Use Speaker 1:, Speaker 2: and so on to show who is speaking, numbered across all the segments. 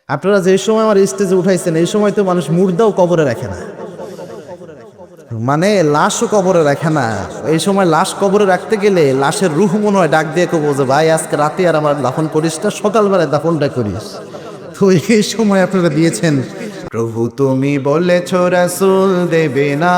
Speaker 1: আপনারা যে সময় আমার স্টেজে উঠাইছেন এই সময় তো মানুষ মুর্দাও কবরে রাখে না, মানে লাশও কবরে রাখে না। এই সময় লাশ কবরে রাখতে গেলে লাশের রুহ মনে হয় ডাক দিয়ে কবো যে ভাই আজকে রাতে আর আমার দাফন করিস না, সকালবেলায় দাফনটা করিস। তো এই সময় আপনারা দিয়েছেন, প্রভু তুমি বলেছ রাসূল দেবে না,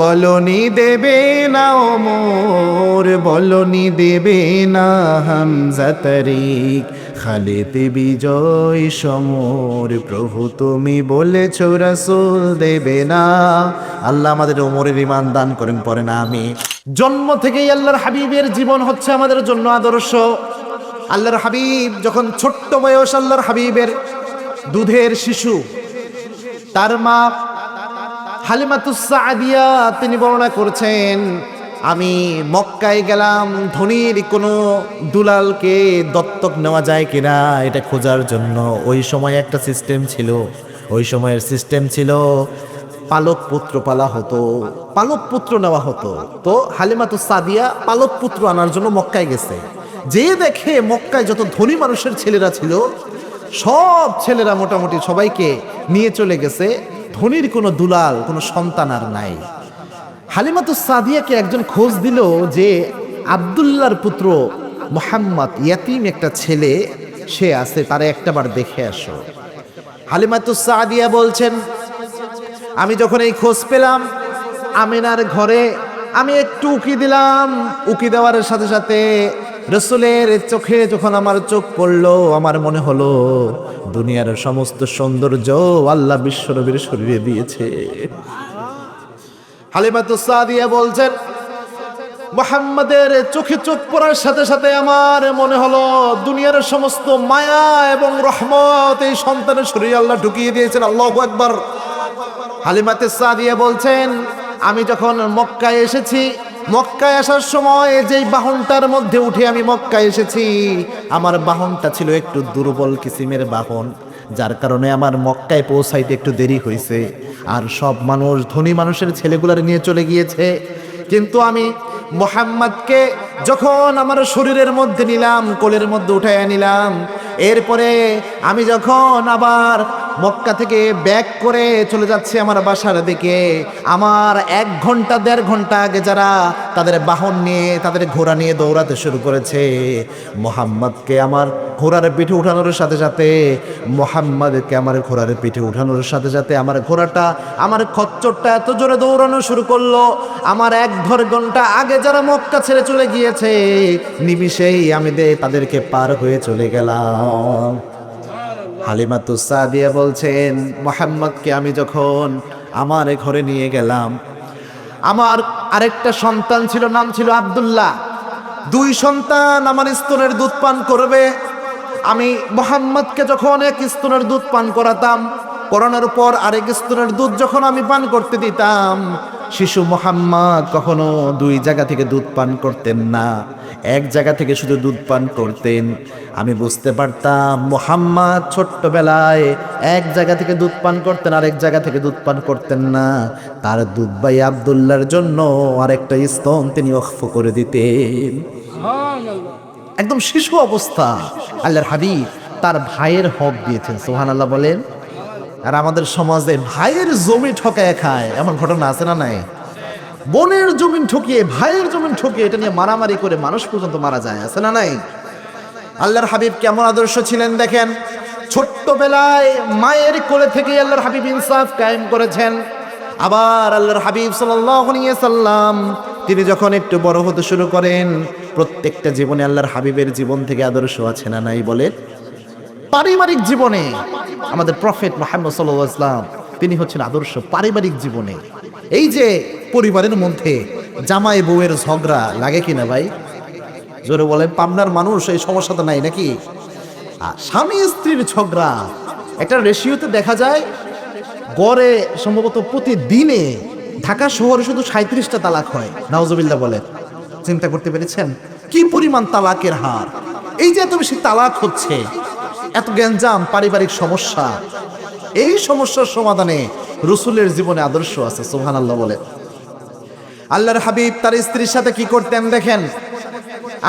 Speaker 1: বলনি দেবে না ওমর, বলনি দেবে না হামজা তারিক, খালিদ বিজয় সমর। প্রভু তুমি বলেছ রাসূল দেবে না। আল্লাহ আমাদের ওমরের ঈমান দান করেন, পড়েন আমিন। জন্ম থেকেই আল্লাহর হাবিবের জীবন হচ্ছে আমাদের জন্য আদর্শ। আল্লাহর হাবিব যখন ছোট্ট বয়স, আল্লাহর হাবিবের দুধের শিশু, তার মা হালিমাতুস সাদিয়া তিনি বর্ণনা করছেন, আমি মক্কায় গেলাম ধনীর কোনো দুলালকে দত্তক নেওয়া যায় কিনা এটা খোঁজার জন্য। ওই সময় একটা সিস্টেম ছিল, ওই সময়ের সিস্টেম ছিল পালক পুত্র পালা হতো, পালক পুত্র নেওয়া হতো। তো হালিমাতুস সাদিয়া পালক পুত্র আনার জন্য মক্কায় গেছে। যে দেখে মক্কায় যত ধনী মানুষের ছেলেরা ছিল সব ছেলেরা মোটামুটি সবাইকে নিয়ে চলে গেছে, ধনীর কোনো দুলাল কোনো সন্তান আর নাই। হালিমাতুস সাদিয়াকে একজন খোঁজ দিল যে আব্দুল্লাহর পুত্র মুহাম্মদ ইয়াতিম একটা ছেলে সে আছে, তারে একটাবার দেখে আসো। হালিমাতুস সাদিয়া বলছেন, আমি যখন এই খোঁজ পেলাম আমিনার ঘরে আমি একটু উকি দিলাম, উকি দেওয়ার সাথে সাথে রাসূলের চোখে যখন আমার চোখ পড়লো, আমার মনে হলো দুনিয়ার সমস্ত সৌন্দর্য আল্লাহ বিশ্বনবীর শরীরে দিয়েছে। হালিমাতুস সাদিয়া বলছেন, মুহাম্মাদের চোখে চোখ পড়ার সাথে সাথে আমার মনে হলো দুনিয়ার সমস্ত মায়া এবং রহমত এই সন্তানের শরীরে আল্লাহ ঢুকিয়ে দিয়েছেন। আল্লাহু আকবার। হালিমাতুস সাদিয়া বলছেন, আমি যখন মক্কায় এসেছি, মক্কায় আসার সময় যেই বাহনটার মধ্যে উঠে আমি মক্কায় এসেছি, আমার বাহনটা ছিল একটু দুর্বল কিসিমের বাহন, যার কারণে আমার মক্কায় পৌঁছাইতে একটু দেরি হয়েছে। আর সব মানুষ ধনী মানুষের ছেলেগুলার নিয়ে চলে গিয়েছে, কিন্তু আমি মুহাম্মদকে যখন আমার শরীরের মধ্যে নিলাম, কোলের মধ্যে উঠাইয়া নিলাম, এরপরে আমি যখন আবার মক্কা থেকে ব্যাক করে চলে যাচ্ছি আমার বাসার দিকে, আমার 1 ঘন্টা 1.5 ঘন্টা আগে যারা তাদের বাহন নিয়ে তাদের ঘোড়া নিয়ে দৌড়াতে শুরু করেছে, মুহাম্মদকে আমার ঘোড়ার পিঠে উঠানোর সাথে সাথে, মুহাম্মদকে আমার ঘোড়ার পিঠে উঠানোর সাথে সাথে আমার ঘোড়াটা, আমার খচ্চরটা এত জোরে দৌড়ানো শুরু করলো, আমার 1.5 ঘন্টা আগে যারা মক্কা ছেড়ে চলে গিয়েছে নিমিষেই আমি তাদেরকে পার হয়ে চলে গেলাম। হালিমাতুস সাদিয়া বলছেন, মুহাম্মদকে আমি যখন আমার ঘরে নিয়ে গেলাম, আমার আরেকটা সন্তান ছিল, নাম ছিল আব্দুল্লাহ। 2 সন্তান আমার স্তনের দুধ পান করবে। আমি মুহাম্মদকে যখন এক স্তনের দুধ পান করাতাম, করানোর পর আরেক স্তনের দুধ যখন আমি পান করতে দিতাম, শিশু মুহাম্মদ কখনো 2 জায়গা থেকে দুধ পান করতেন না, 1 জায়গা থেকে শুধু দুধ পান করতেন। আমি বুঝতে পারতাম মুহাম্মদ ছোট্টবেলায় 1 জায়গা থেকে দুধ পান করতেন, আরেক জায়গা থেকে দুধ পান করতেন না। তার দুধ ভাই আব্দুল্লাহর জন্য আরেকটা স্তন তিনি ওয়াকফ করে দিতেন। একদম শিশু অবস্থা আল্লাহর হাবিব তার ভাইয়ের হক দিয়েছেন, সুবহানাল্লাহ বলেন। আর আমাদের সমাজে ভাইয়ের জমি ঠকায় খায় এমন ঘটনা আছে না নাই? বোনের জমিন ঠকিয়ে ভাইয়ের জমিন ঠকিয়ে এটা নিয়ে মারামারি করে মানুষ পর্যন্ত মারা যায়, আছে না নাই? আল্লাহর হাবিব কেমন আদর্শ ছিলেন দেখেন। ছোট্টবেলায় মায়ের কোলে থেকে আল্লাহর হাবিব ইনসাফ কায়েম করেছেন। আবার আল্লাহর হাবিব সাল্লাল্লাহু আলাইহি সাল্লাম তিনি যখন একটু বড় হতে শুরু করেন, প্রত্যেকটা জীবনে আল্লাহর হাবিবের জীবন থেকে আদর্শ আছে না নাই বলেন? পারিবারিক জীবনে আমাদের প্রফেট মুহাম্মদ সাল্লাল্লাহু আলাইহি ওয়াসাল্লাম তিনি হচ্ছেন আদর্শ। পারিবারিক জীবনে এই যে পরিবারের মধ্যে জামাই বউয়ের ঝগড়া লাগে কিনা ভাই? জোরে বলেন। পাবনার মানুষ এই সমস্যাটা নাই নাকি? স্বামী স্ত্রীর ঝগড়া একটা রেশিওতে দেখা যায়, গড়ে সম্ভবত প্রতিদিনে ঢাকা শহরে শুধু 37টা তালাক হয়। নাউজুবিল্লাহ বলেন। চিন্তা করতে পেরেছেন কি পরিমাণ তালাকের হার? এই যে এত বেশি তালাক হচ্ছে, এত গ্যাঞ্জাম, পারিবারিক সমস্যা, এই সমস্যার সমাধানে রাসূলের জীবনে আদর্শ আছে, সুবহানাল্লাহ বলেন। আল্লাহর হাবিব তার স্ত্রীর সাথে কি করতেন দেখেন।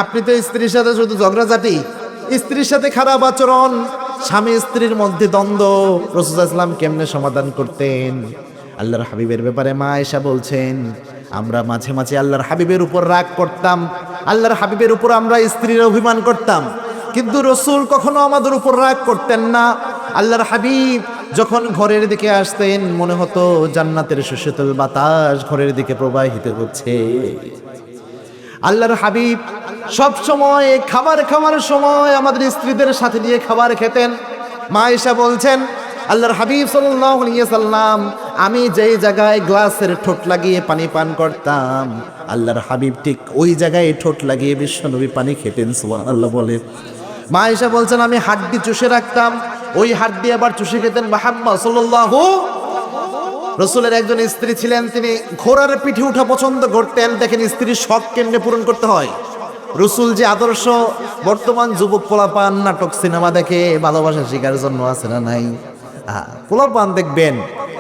Speaker 1: আপনি তো স্ত্রীর সাথে শুধু ঝগড়াঝাটি, স্ত্রীর সাথে খারাপ আচরণ, স্বামী স্ত্রীর মধ্যে দ্বন্দ্ব রাসূল সাল্লাল্লাহু আলাইহি ওয়াসাল্লাম কেমনে সমাধান করতেন? আল্লাহর হাবিবের ব্যাপারে মা আয়েশা বলছেন, আমরা মাঝে মাঝে আল্লাহর হাবিবের উপর রাগ করতাম, আল্লাহর হাবিবের উপর আমরা স্ত্রীরা অভিমান করতাম, কিন্তু রসুল কখনো আমাদের উপর রাগ করতেন না। আল্লাহর হাবিব যখন ঘরের দিকে আসতেন মনে হতো জান্নাতের সুশীতল বাতাস ঘরের দিকে প্রবাহিত হচ্ছে। আল্লাহর হাবিব সব সময় খাবার খাওয়ার সময় আমাদের স্ত্রীদের সাথে নিয়ে খাবার খেতেন। মা আয়েশা বলছেন, আল্লাহর হাবিব সাল্লাল্লাহু আলাইহি ওয়াসাল্লাম আমি যেই জায়গায় গ্লাসের ঠোঁট লাগিয়ে পানি পান করতাম, আল্লাহর হাবিব ঠিক ওই জায়গায় ঠোঁট লাগিয়ে বিশ্বনবী পানি খেতেন। সুবহানাল্লাহ বলে। মা আয়েশা বলছেন, আমি হাড্ডি চুষে রাখতাম, ওই হাড্ডি আবার চুষে খেতেন মুহাম্মদ সাল্লাল্লাহু। রসুলের একজন স্ত্রী ছিলেন, তিনি ঘোড়ার পিঠে উঠা পছন্দ করতেন। দেখেন স্ত্রীর শখ কেমনে পূরণ করতে হয়। রসুল যে আদর্শ, বর্তমান যুবক পোলাপান নাটক সিনেমা দেখে ভালোবাসা শেখার জন্য আছে না নাই? পোলাপান দেখবেন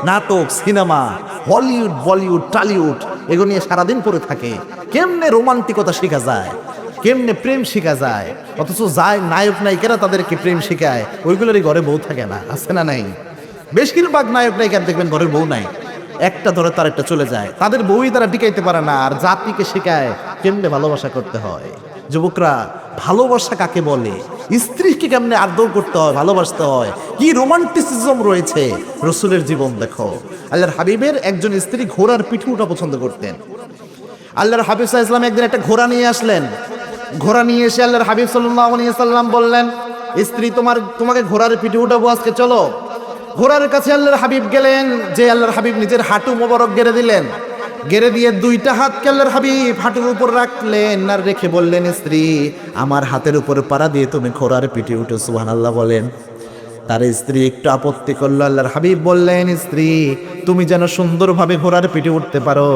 Speaker 1: নাটক সিনেমা হলিউড বলিউড টলিউড এগুলো নিয়ে সারাদিন পড়ে থাকে। কেমনে রোমান্টিকতা শেখা যায়, কেমনে প্রেম শেখা যায়, অথচ যায় নায়ক নায়িকারা তাদেরকে প্রেম শেখায়, ওইগুলোরই ঘরে বউ থাকে না, আছে না নাই? বেশিরভাগ নায়ক নায়িকার দেখবেন ঘরের বউ নাই, একটা ধরে তার একটা চলে যায়, তাদের বউই তারা টিকাইতে পারে না, আর জাতিকে শেখায় কেমনে ভালোবাসা করতে হয়। যুবকরা, ভালোবাসা কাকে বলে, স্ত্রীকে কেমনে আদর করতে হয়, ভালোবাসতে হয়, কি রোমান্টিসিজম রয়েছে রসুলের জীবন দেখো। আল্লাহর হাবিবের একজন স্ত্রী ঘোড়ার পিঠে উঠা পছন্দ করতেন। আল্লাহর হাবিব সাল্লাল্লাহু আলাইহি ওয়াসাল্লাম একদিন একটা ঘোড়া নিয়ে আসলেন। ঘোড়া নিয়ে এসে আল্লাহর হাবিব সাল্লাল্লাহু আলাইহি ওয়াসাল্লাম বললেন, স্ত্রী তোমাকে ঘোড়ার পিঠে উঠাবো আজকে, চলো। ঘোড়ার কাছে আল্লাহর হাবিব গেলেন, যে আল্লাহর হাবিব নিজের হাঁটু মোবারক গেড়ে দিলেন, গেড়ে দিয়ে দুইটা হাতকে আল্লাহর হাবিব হাঁটুর উপর রাখলেন, আর রেখে বললেন, স্ত্রী আমার হাতের উপর পাড়া দিয়ে তুমি ঘোড়ার পিঠে উঠো। সুবহানাল্লাহ বলেন। তার স্ত্রী একটু আপত্তি করলো। আল্লাহর হাবিব বললেন, স্ত্রী তুমি যেন সুন্দরভাবে ঘোড়ার পিঠে উঠতে পারো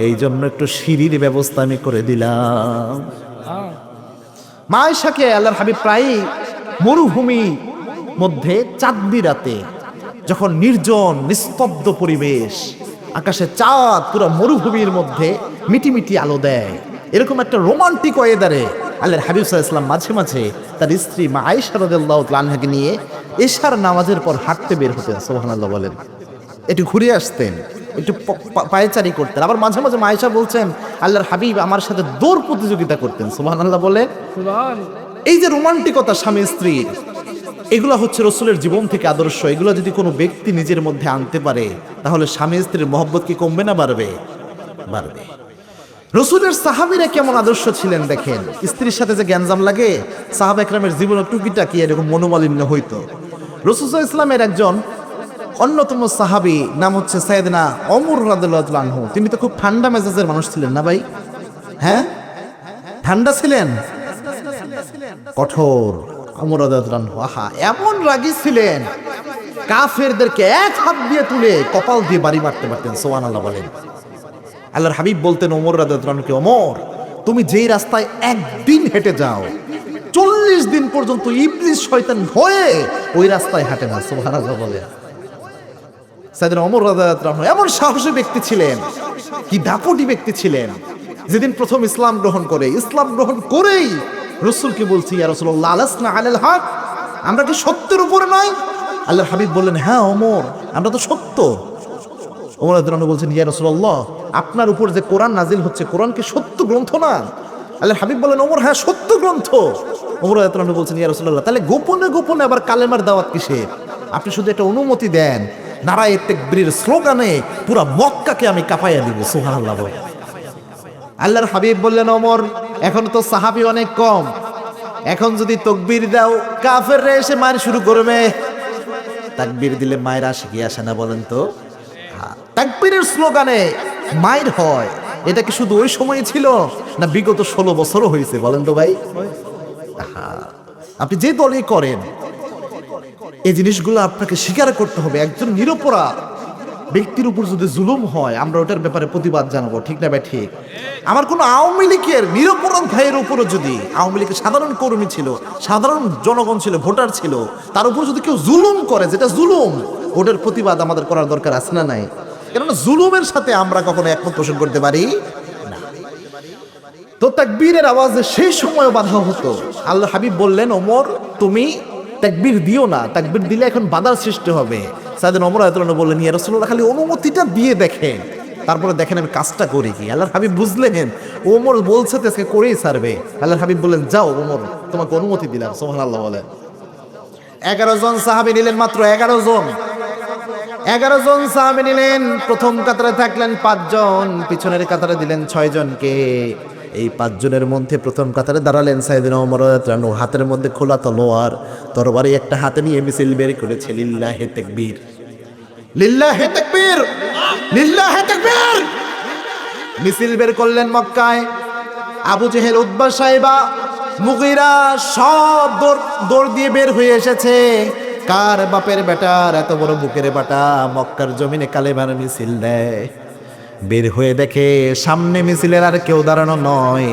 Speaker 1: এই জন্য একটু সিঁড়ির ব্যবস্থা আমি করে দিলাম। মা আয়েশাকে আল্লাহর হাবিব প্রায় মরুভূমি মধ্যে চাঁদনি রাতে, যখন নির্জন নিস্তব্ধ পরিবেশ, আকাশে চাঁদ পুরো মরুভূমির মধ্যে মিটিমিটি আলো দেয়, এরকম একটা রোমান্টিক ওয়েদারে আল্লাহর হাবিব সাল্লাল্লাহু আলাইহি ওয়াসাল্লাম মাঝে মাঝে তার স্ত্রী মা আয়েশা রাদিয়াল্লাহু তাআলা আনহাকে নিয়ে এশার নামাজের পর হাঁটতে বের হতেন। সুবহানাল্লাহ বলেন। একটু ঘুরে আসতেন, একটু পায়চারি করতেন। আবার মাঝে মাঝে মা আয়েশা বলছেন, আল্লাহর হাবিব আমার সাথে দৌড় প্রতিযোগিতা করতেন। সুবহানাল্লাহ বলে। এই যে রোমান্টিকতা স্বামী স্ত্রীর, এগুলো হচ্ছে রসুলের জীবন থেকে আদর্শ। এগুলো যদি কোনো ব্যক্তি নিজের মধ্যে আনতে পারে তাহলে স্বামী স্ত্রীর মহব্বত কি কমবে না বাড়বে? বাড়বে। রসুলের সাহাবীরা কেমন আদর্শ ছিলেন দেখেন। স্ত্রীর সাথে যে গ্যাঞ্জাম লাগে, সাহাবা একরামের জীবনে টুকিটাকি এরকম মনোমালিন্য হইতো। রাসূল সাল্লাল্লাহু আলাইহি ওয়াসাল্লামের একজন অন্যতম সাহাবী নাম হচ্ছে সাইয়েদনা ওমর রাদিয়াল্লাহু তাআলা আনহু। তিনি তো খুব ঠান্ডা মেজাজের মানুষ ছিলেন না ভাই? হ্যাঁ, ঠান্ডা ছিলেন, কঠোর। ওমর রাদিয়াল্লাহু তাআলা আনহু আহা এমন রাগী ছিলেন, কাফেরদেরকে এক হাত দিয়ে তুলে কপাল দিয়ে বাড়ি মারতে পারতেন। সুবহানাল্লাহ বলেন। আল্লাহর হাবিব বলতেন ওমর রাদিয়াল্লাহু তাআলা আনহুকে, ওমর তুমি যেই রাস্তায় একদিন হেঁটে যাও 40 দিন পর্যন্ত ইবলিস শয়তান ভয়ে ওই রাস্তায় হাঁটে না। সুবহানাল্লাহ বলেন। সাইয়েদনা ওমর রাদিয়াল্লাহু তাআলা আনহু এমন সাহসী ব্যক্তি ছিলেন, কি দাপটি ব্যক্তি ছিলেন। যেদিন প্রথম ইসলাম গ্রহণ করেই রাসূলকে বলছি, ইয়া রাসূলুল্লাহ আলাসনা আলাল হক, আমরা কি সত্যের উপরে নয়? আল্লাহর হাবিব বললেন, হ্যাঁ ওমর আমরা তো সত্য। ওমর রাদিয়াল্লাহু আনহু বলছেন, ইয়া রাসূলুল্লাহ আপনার উপর যে কোরআন নাজিল হচ্ছে, কোরআন কি সত্য গ্রন্থ না? আল্লাহর হাবিব বলেন, ওমর হ্যাঁ সত্য গ্রন্থ। ওমর রাদিয়াল্লাহু আনহু বলছেন, ইয়া রাসূলুল্লাহ তাহলে গোপনে গোপনে আবার কালেমার দাওয়াত কিসের? আপনি শুধু একটা অনুমতি দেন, নারায়ে তাকবীরের স্লোগানে পুরো মক্কাকে আমি কাঁপাইয়া দিব। সুবহানাল্লাহ বলেন। আল্লাহর হাবিব বললেন, ওমর এখন তো সাহাবী অনেক কম, এখন যদি তাকবীর দাও কাফেররা এসে মার শুরু করবে। তাকবীর দিলে মায়ের আসে কি আসে না বলেন তো? তাকবীরের স্লোগানে মায়ের হয়, এটা কি শুধু ওই সময় ছিল না বিগত 16 বছরও হয়েছে বলেন তো ভাই? আপনি যে দলই করেন এই জিনিসগুলো আপনাকে স্বীকার করতে হবে। একজন নিরপরাধ ব্যক্তির উপর যদি জুলুম হয় আমরা ওটার ব্যাপারে প্রতিবাদ জানাবো, ঠিক না ভাই? ঠিক। আমার কোনো আওয়ামী লীগের নিরপরাধ ভাইয়ের উপরও যদি, আওয়ামী লীগের সাধারণ কর্মী ছিল, সাধারণ জনগণ ছিল, ভোটার ছিল, তার উপর যদি কেউ জুলুম করে, যেটা জুলুম, ওটার প্রতিবাদ আমাদের করার দরকার আছে না নাই? কেননা জুলুমের সাথে আমরা কখনো একমত পোষণ করতে পারি না। তো তাকবীরের আওয়াজে সেই সময় বাধা হতো। আল্লাহ হাবিব বললেন, ওমর তুমি তাকবীর দিও না, তাকবীর দিলে এখন বাধার সৃষ্টি হবে। সাইয়েদনা ওমর রাদিয়াল্লাহু আনহু বললেন, ইয়া রাসূলুল্লাহ, খালি অনুমতিটা দিয়ে দেখেন, তারপরে দেখেন আমি কাজটা করি কি। আল্লাহর হাবিব বুঝলেন ওমর বলছে তো আজকে করেই ছাড়বে। আল্লাহর হাবিব বললেন, যাও ওমর, তোমাকে অনুমতি দিলাম। সুবহানাল্লাহ বলেন। 11 জন সাহাবী নিলেন, মাত্র 11 জন। 11 জন সাহাবী নিলেন। প্রথম কাতারে থাকলেন 5 জন, পিছনের কাতারে দিলেন 6 জনকে। এই 5 জনের মধ্যে প্রথম কাতারে দাঁড়ালেন সাইয়েদনা ওমর রাদিয়াল্লাহু আনহু। হাতের মধ্যে খোলা তলোয়ার, তরবারি একটা হাতে নিয়ে মিছিল বের করেছে, লিল্লাহি তাকবীর, লিল্লাহি তাকবীর, লিল্লাহি তাকবীর। মিছিল বের করলেন মক্কায়। আবু জেহেল, উতবা, সাইবা, মুগীরা সব দৌড় দিয়ে বের হয়ে এসেছে। কার বাপের বেটার এত বড় বুকের বাটা মক্কার জমিনে কালেমার মিছিল দেয়। বের হয়ে দেখে সামনে মিছিলের আর কেউ দাঁড়ানো নয়,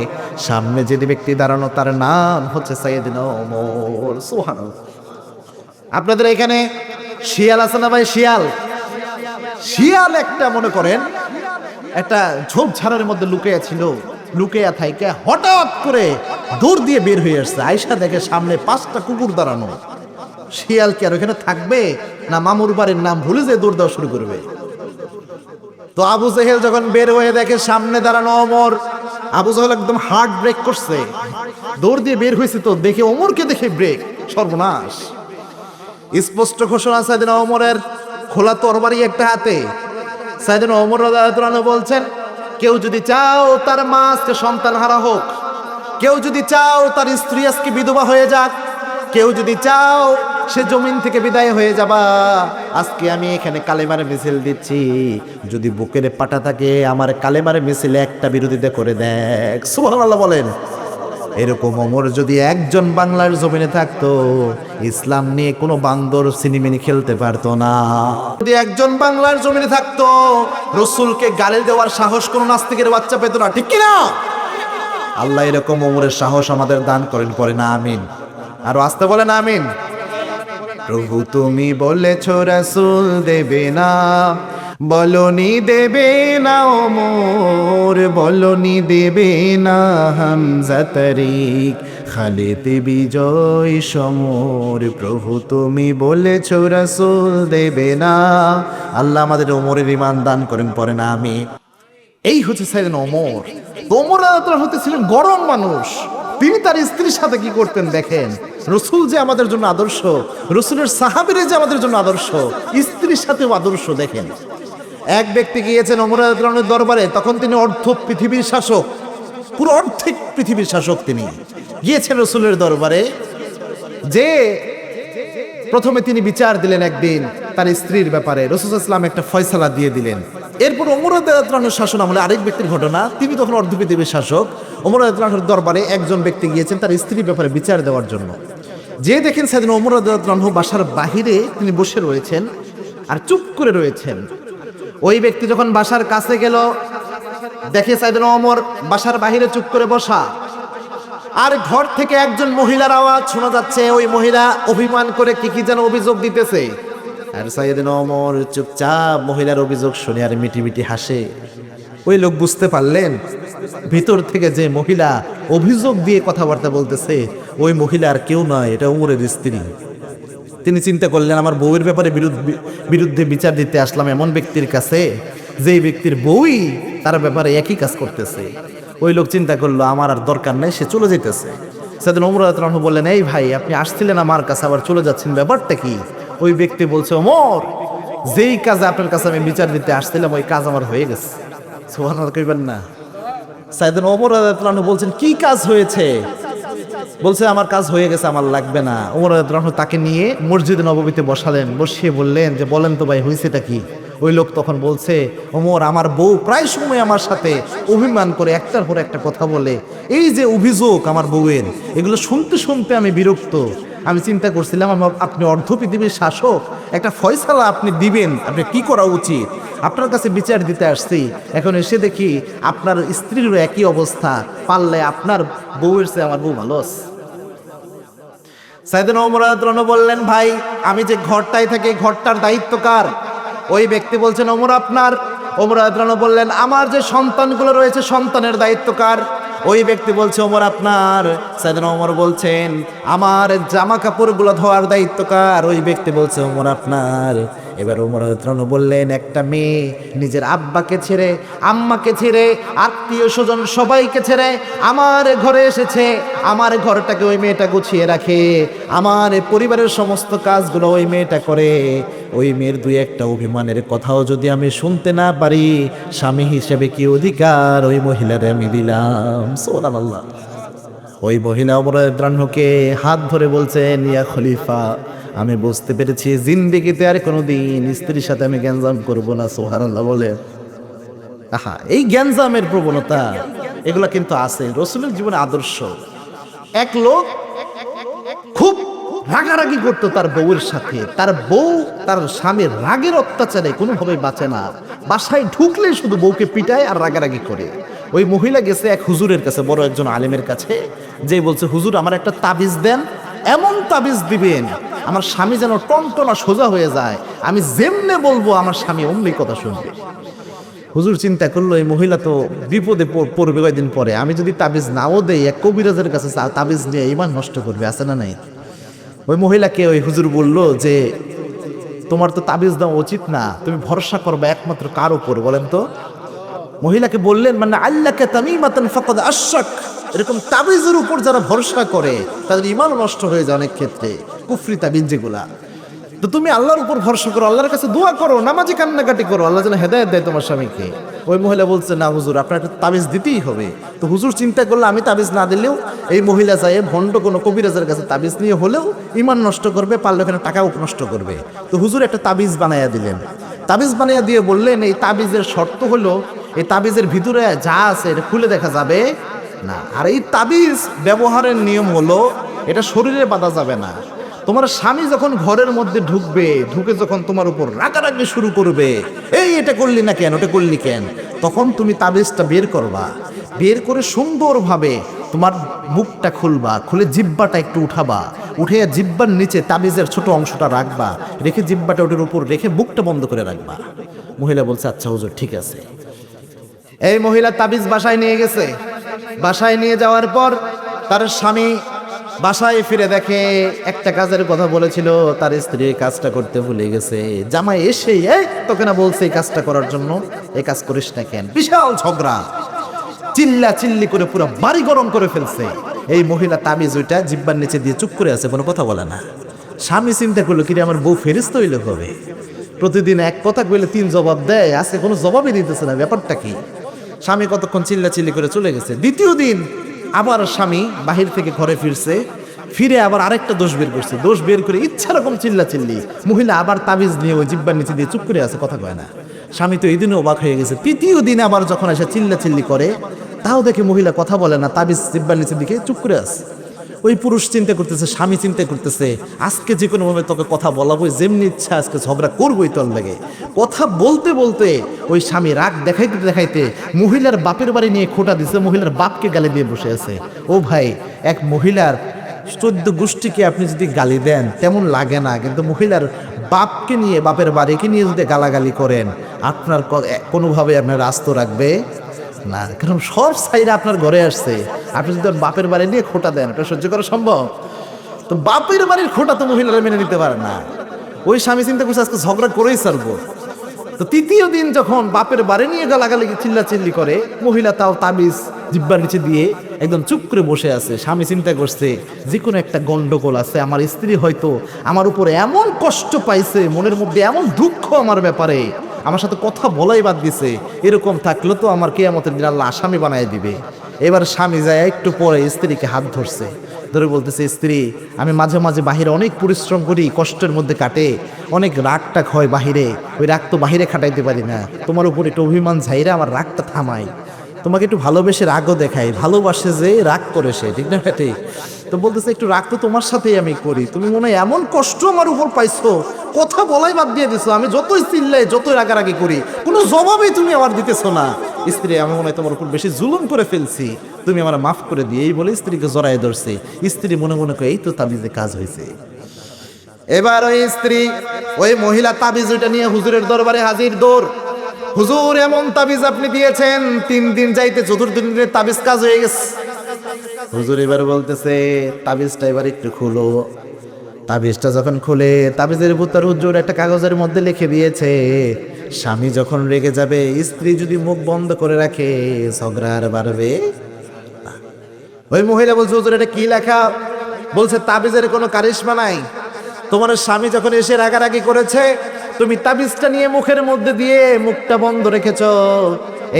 Speaker 1: সামনে যে ব্যক্তি দাঁড়ানো তার নাম হচ্ছে সাইয়েদনা ওমর। সুবহানাল্লাহ। আপনাদের এখানে শিয়াল আছে না ভাই? শিয়াল, শিয়াল একটা মনে করেন একটা ঝোপঝাড়ের মধ্যে লুকিয়ে ছিল, লুকিয়ে থাইকে হঠাৎ করে দৌড় দিয়ে বের হয়ে আসছে। আয়েশা দেখে সামনে 5টা কুকুর দাঁড়ানো। শিয়াল কি আর ওখানে থাকবে না মামুর বাড়ির নাম ভুলে যে দৌড় দেওয়া শুরু করবে? তো আবু জেহেল যখন বের হয়ে দেখে সামনে দাঁড়ানো ওমর, আবু জেহেল একদম হার্ট ব্রেক করছে। দৌড় দিয়ে বের হয়েছে তো দেখে ওমরকে দেখে ব্রেক, সর্বনাশ। স্পষ্ট ঘোষণা সাইয়েদনা ওমরের, খোলা তরবারি একটা হাতে। সাইয়েদনা ওমর রাদিয়াল্লাহু আনহু বলছেন, কেউ যদি চাও তার মা আজকে সন্তান হারা হোক, কেউ যদি চাও তার স্ত্রী আজকে বিধবা হয়ে যাক, কেউ যদি চাও সে জমিন থেকে বিদায় হয়ে যাবা, আজকে আমি এখানে কালেমার মিছিল দিচ্ছি। যদি বুকের পাটা থাকে আমার কালেমার মিছিলে একটা বিরোধিতা করে দেখ। সুবহানাল্লাহ বলেন। এরকম ওমর যদি একজন বাংলার জমিনে থাকতো, ইসলাম নিয়ে কোনো বান্দর সিনেমিনি খেলতে পারতো না। যদি একজন বাংলার জমিনে থাকতো, রাসূলকে গালি দেওয়ার সাহস কোনো নাস্তিকের বাচ্চা পেত না, ঠিক কিনা? আল্লাহ এরকম ওমরের সাহস আমাদের দান করেন, পড়ে না আমিন। আর আস্তে বলেন আমিন। প্রভু তুমি বলেছ রাসূল দেবে না, বলনি দেবে না ওমর, বলনি দেবে না হামজা তারিক, খালিদ বিজয় সমর। প্রভু তুমি বলেছ রাসূল দেবে না। আল্লাহ আমাদের ওমরের ঈমান দান করেন, পড়ে না আমি। এই হচ্ছে সাইয়েদনা ওমর। ওমর রাদিয়াল্লাহু আনহু ছিলেন গরম মানুষ। তিনি তার স্ত্রীর সাথে কি করতেন দেখেন। রসুল যে আমাদের জন্য আদর্শ, রসুলের সাহাবীরা যে আমাদের জন্য আদর্শ, স্ত্রীর সাথেও আদর্শ দেখেন। এক ব্যক্তি গিয়েছেন ওমর রাদিয়াল্লাহু আনহুর দরবারে, তখন তিনি অর্ধ পৃথিবীর শাসক, পুরো অর্ধেক পৃথিবীর শাসক। তিনি গিয়েছেন রসুলের দরবারে, যে প্রথমে তিনি বিচার দিলেন একদিন তার স্ত্রীর ব্যাপারে, রাসূল সাল্লাল্লাহু আলাইহি ওয়াসাল্লাম একটা ফয়সালা দিয়ে দিলেন। এরপর ওমর রাদিয়াল্লাহু আনহুর শাসন আমলে আরেক ব্যক্তির ঘটনা, তিনি তখন অর্ধ পৃথিবীর শাসক। ওমর রাদিয়াল্লাহু আনহুর দরবারে একজন ব্যক্তি গিয়েছেন তার স্ত্রীর ব্যাপারে বিচার দেওয়ার জন্য। যে দেখেন সাইয়েদনা ওমর রাদিয়াল্লাহু আনহু বাসার বাহিরে তিনি বসে রয়েছেন আর চুপ করে রয়েছেন। ওই ব্যক্তি যখন বাসার কাছে গেল, দেখে সাইয়েদনা ওমর বাসার বাহিরে চুপ করে বসা, আর ঘর থেকে একজন মহিলার আওয়াজ শোনা যাচ্ছে। ওই মহিলা অভিমান করে কি যেন অভিযোগ দিতেছে, আর সাইয়েদনা ওমর চুপচাপ মহিলার অভিযোগ শুনে আর মিটি মিটি হাসে। ওই লোক বুঝতে পারলেন ভিতর থেকে যে মহিলা অভিযোগ দিয়ে কথাবার্তা বলতেছে, ওই মহিলা আর কেউ নয়, এটা ওমরের স্ত্রী। তিনি চিন্তা করলেন, আমার বউয়ের ব্যাপারে বিরুদ্ধে বিচার দিতে আসলাম এমন ব্যক্তির কাছে, যেই ব্যক্তির বউই তার ব্যাপারে একই কাজ করতেছে। ওই লোক চিন্তা করলো আমার আর দরকার নেই, সে চলে যেতেছে। সাইয়েদনা ওমর রাদিয়াল্লাহু আনহু বললেন, এই ভাই, আপনি আসছিলেন আমার কাছে আবার চলে যাচ্ছেন, ব্যাপারটা কি? ওই ব্যক্তি বলছে, ওমর, যেই কাজে আপনার কাছে আমি বিচার দিতে আসছিলাম ওই কাজ আমার হয়ে গেছে। সুবহানাল্লাহ কইবেন না? সাইয়েদনা ওমর রাদিয়াল্লাহু আনহু বলছেন, কি কাজ হয়েছে? বলছে, আমার কাজ হয়ে গেছে, আমার লাগবে না। ওমর রাদিয়াল্লাহু আনহু তাকে নিয়ে মসজিদে নববীতে বসালেন, বসিয়ে বললেন যে বলেন তো ভাই, হয়েছেটা কি? ওই লোক তখন বলছে, ওমর, আমার বউ প্রায় সময় আমার সাথে অভিমান করে, একটার পর একটা কথা বলে। এই যে অভিযোগ আমার বউয়ের, এগুলো শুনতে শুনতে আমি বিরক্ত। আমি চিন্তা করছিলাম আপনি অর্ধ পৃথিবীর শাসক, একটা ফয়সালা আপনি দিবেন, আপনি কি করা উচিত, আপনার কাছে বিচার দিতে আসছি। এখন এসে দেখি আপনার স্ত্রীরও একই অবস্থা, পারলে আপনার বউয়ের চেয়ে আমার বউ ভালো আছে। সাইয়েদনা ওমর রাদিয়াল্লাহু আনহু বললেন, ভাই, আমি যে ঘরটায় থাকি ঘরটার দায়িত্ব কার? ওই ব্যক্তি বলছেন, ওমর আপনার। ওমর রাদিয়াল্লাহু আনহু বললেন, আমার যে সন্তানগুলো রয়েছে সন্তানের দায়িত্ব কার? ওই ব্যক্তি বলছে ওমর আপনার। সাইয়েদনা ওমর বলছেন আমার জামা কাপড়গুলো ধোয়ার দায়িত্ব কার? ওই ব্যক্তি বলছে ওমর আপনার। এবার ওমর রাদিয়াল্লাহু বললেন একটা মেয়ে নিজের আব্বাকে ছেড়ে, আম্মাকে ছেড়ে, আত্মীয় স্বজন সবাইকে ছেড়ে আমার ঘরে এসেছে, আমার ঘরটাকে ওই মেয়েটা গুছিয়ে রাখে, আমার পরিবারের সমস্ত কাজগুলো ওই মেয়েটা করে। ওই মেয়ের দুই একটা অভিমানের কথাও যদি আমি শুনতে না পারি, স্বামী হিসেবে কি অধিকার ওই মহিলারে আমি দিলাম? সুবহানাল্লাহ। ওই মহিলা ওমর রাদিয়াল্লাহুকে হাত ধরে বলছেন ইয়া খলিফা, আমি বুঝতে পেরেছি জিন্দেগিতে আর কোনোদিন স্ত্রীর সাথে আমি গ্যাঞ্জাম করব না। সুবহানাল্লাহ বলে। আহা, এই গ্যাঞ্জামের প্রবণতা এগুলা কিন্তু আছে রাসূলের জীবনে আদর্শ। এক লোক খুব রাগারাগি করতো তার বউয়ের সাথে, তার বউ তার স্বামীর রাগের অত্যাচারে কোনোভাবেই বাঁচে না, বাসায় ঢুকলে শুধু বউকে পিটায় আর রাগারাগি করে। ওই মহিলা গেছে এক হুজুরের কাছে, বড় একজন আলেমের কাছে, যে বলছে হুজুর আমার একটা তাবিজ দেন, এমন তাবিজ দিবেন আমার স্বামী যেন টনটনা সোজা হয়ে যায়, আমি যেমনে বলবো আমার স্বামী অমনি কথা শুনবে। হুজুর চিন্তা করলো এই মহিলা তো বিপদে পড়বে কয়েকদিন পরে, আমি যদি তাবিজ নাও দেই এক কবিরাজের কাছে তাবিজ নিয়ে ইমান নষ্ট করবে, আছে না নাই? ওই মহিলাকে ওই হুজুর বলল যে তোমার তো তাবিজ দেওয়া উচিত না, তুমি ভরসা করবে একমাত্র কার উপর বলেন তো? মহিলাকে বললেন মানে আল্লাহকে তামিমাতান ফাকাদ আশরাক, এরকম তাবিজের উপর যারা ভরসা করে তাদের ঈমান নষ্ট হয়ে যায় অনেক ক্ষেত্রে, কুফরি তাবিজ যেগুলা। তো তুমি আল্লাহর উপর ভরসা করো, আল্লাহর কাছে দোয়া করো, নামাজি কান্নাকাটি করো, আল্লাহ যেন হেদায়েত দেয় তোমার স্বামীকে। ওই মহিলা বলছে না হুজুর আপনার একটা তাবিজ দিতেই হবে। তো হুজুর চিন্তা করলো আমি তাবিজ না দিলেও এই মহিলা যায় ভণ্ড কোনো কবিরাজের কাছে তাবিজ নিয়ে হলেও ঈমান নষ্ট করবে, পারলে ওখানে টাকাও নষ্ট করবে। তো হুজুর একটা তাবিজ বানাইয়া দিলেন। তাবিজ বানাইয়া দিয়ে বললেন এই তাবিজের শর্ত হলো এই তাবিজের ভিতরে যা আছে এটা খুলে দেখা যাবে না, আর এই তাবিজ ব্যবহারের নিয়ম হলো এটা শরীরে বাঁধা যাবে না। তোমার স্বামী যখন ঘরের মধ্যে ঢুকবে, ঢুকে যখন তোমার উপর রাগারাগি শুরু করবে, এই এটা করলি না কেন, ওটা করলি কেন, তখন তুমি তাবিজটা বের করবা, বের করে সুন্দরভাবে তোমার মুখটা খুলবা, খুলে জিব্বাটা একটু উঠাবা, উঠে জিব্বার নিচে তাবিজের ছোট অংশটা রাখবা, রেখে জিব্বাটা ওটার উপর রেখে মুখটা বন্ধ করে রাখবা। মহিলা বলছে আচ্ছা হুজুর ঠিক আছে। এই মহিলা তাবিজ বাসায় নিয়ে গেছে। বাসায় নিয়ে যাওয়ার পর তার স্বামী বাসায় ফিরে দেখে একটা কাজের কথা বলেছিল তার স্ত্রী কাজটা করতে ভুলে গেছে। জামাই এসেই এই তোকে না বলছে এই কাজটা করার জন্য, এই কাজ করিস না কেন? বিশাল ঝগড়া, চিল্লা চিল্লি করে পুরো বাড়ি গরম করে ফেলছে। এই মহিলা তাবিজ ওইটা জিব্বার নিচে দিয়ে চুপ করে আছে, কোনো কথা বলে না। স্বামী চিন্তা করলো কিরে আমার বউ ফেরেশতা হইলে হবে, প্রতিদিন এক কথা কইলে তিন জবাব দেয়, আজকে কোনো জবাবই দিতেছে না, ব্যাপারটা কি? স্বামী কতক্ষণ চিল্লা চিল্লি করে চলে গেছে। দ্বিতীয় দিন আবার স্বামী বাহির থেকে ঘরে ফিরছে, ফিরে আবার আরেকটা দোষ বের করছে, দোষ বের করে ইচ্ছা রকম চিল্লা চিল্লি। মহিলা আবার তাবিজ নিয়ে ওই জিব্বার নিচে দিয়ে চুপ করে আছে, কথা কয় না। স্বামী তো এই দিনে অবাক হয়ে গেছে। তৃতীয় দিন আবার যখন এসে চিল্লা চিল্লি করে, তাও দেখে মহিলা কথা বলে না, তাবিজ জিব্বার নিচে দিকে চুপ করে আছে। ওই পুরুষ চিন্তা করতেছে, স্বামী চিন্তা করতেছে আজকে যে কোনো ভাবে তোকে কথা বলাবো, যেমনি ইচ্ছা আজকে ঝগড়া করবোই তোর লাগে। কথা বলতে বলতে ওই স্বামী রাগ দেখাইতে দেখাইতে মহিলার বাপের বাড়ি নিয়ে খোঁটা দিছে, মহিলার বাপকে গালি দিয়ে বসে আছে। ও ভাই, এক মহিলার 14 গোষ্ঠীকে আপনি যদি গালি দেন তেমন লাগে না, কিন্তু মহিলার বাপকে নিয়ে, বাপের বাড়িকে নিয়ে যদি গালাগালি করেন, আপনার কোনোভাবে আপনার আস্ত রাখবে না, কারণ সব সাইডে আপনার ঘরে আসছে। আপনি যদি বাপের বাড়ি নিয়ে খোঁটা দেন, এটা সহ্য করা সম্ভব? তো বাপের বাড়ির খোঁটা তো মহিলারা মেনে নিতে পারে না। ওই স্বামী চিন্তা করছে আজকে ঝগড়া করেই ছাড়বো। তো তৃতীয় দিন যখন বাপের বাড়ি নিয়ে গালাগালি চিল্লা চিল্লি করে, মহিলা তাও তাবিজ জিব্বার নিচে দিয়ে একদম চুপ করে বসে আছে। স্বামী চিন্তা করছে যে কোনো একটা গন্ডগোল আছে, আমার স্ত্রী হয়তো আমার উপরে এমন কষ্ট পাইছে, মনের মধ্যে এমন দুঃখ আমার ব্যাপারে, আমার সাথে কথা বলাই বাদ দিছে, এরকম থাকলে তো আমার কিয়ামতের দিন আল্লাহ আসামি বানায় দিবে। এবার স্বামী যায় একটু পরে স্ত্রীকে হাত ধরছে, ধরে বলতেছে স্ত্রী আমি মাঝে মাঝে বাহিরে অনেক পরিশ্রম করি, কষ্টের মধ্যে কাটে, অনেক রাগটা হয় বাহিরে, ওই রাগ তো বাহিরে খাটাইতে পারি না, তোমার উপর একটু অভিমান ঝাইরা আমার রাগটা থামাই, তোমাকে একটু ভালোবেসে রাগও দেখাই, ভালোবাসে যে রাগ করে সে, ঠিক না ঠিক? তো বলতেছে একটু রাগ তো তোমার সাথেই আমি করি, তুমি মনে হয় এমন কষ্ট আমার উপর পাইছো, কথা বলাই বাদ দিয়ে দিছো, আমি যতই চিল্লাই যতই রাগারাগি করি কোনো জবাবই তুমি আমার দিতেছো না। স্ত্রী আমি মনে হয় তোমার উপর বেশি জুলুম করে ফেলছি, তুমি আমার মাফ করে দিয়ে, এই বলে স্ত্রীকে জড়ায় ধরছে। স্ত্রী মনে মনে করে এই তো তাবিজে কাজ হয়েছে। এবার ওই স্ত্রী ওই মহিলা তাবিজ ওইটা নিয়ে হুজুরের দরবারে হাজির। দৌড় হুজুর এমন তাবিজ আপনি দিয়েছেন, 3 দিন যাইতে 4th দিনের তাবিজ কাজ হয়ে গেছে। হুজুর এবার বলতেছে তাবিজটা এবার একটু খুলো। তাবিজটা যখন খুলে তাবিজের ভিতর হুজুর একটা কাগজের মধ্যে লিখে দিয়েছে, স্বামী যখন রেগে যাবে, স্ত্রী যদি মুখ বন্ধ করে রাখে, ঝগড়া আর বাড়বে। ওই মহিলা বলছে হুজুর এটা কি লেখা? বলছে তাবিজের কোনো কারিশমা নাই, তোমার স্বামী যখন এসে রাগারাগি করেছে, তুমি তাবিজটা নিয়ে মুখের মধ্যে দিয়ে মুখটা বন্ধ রেখেছো,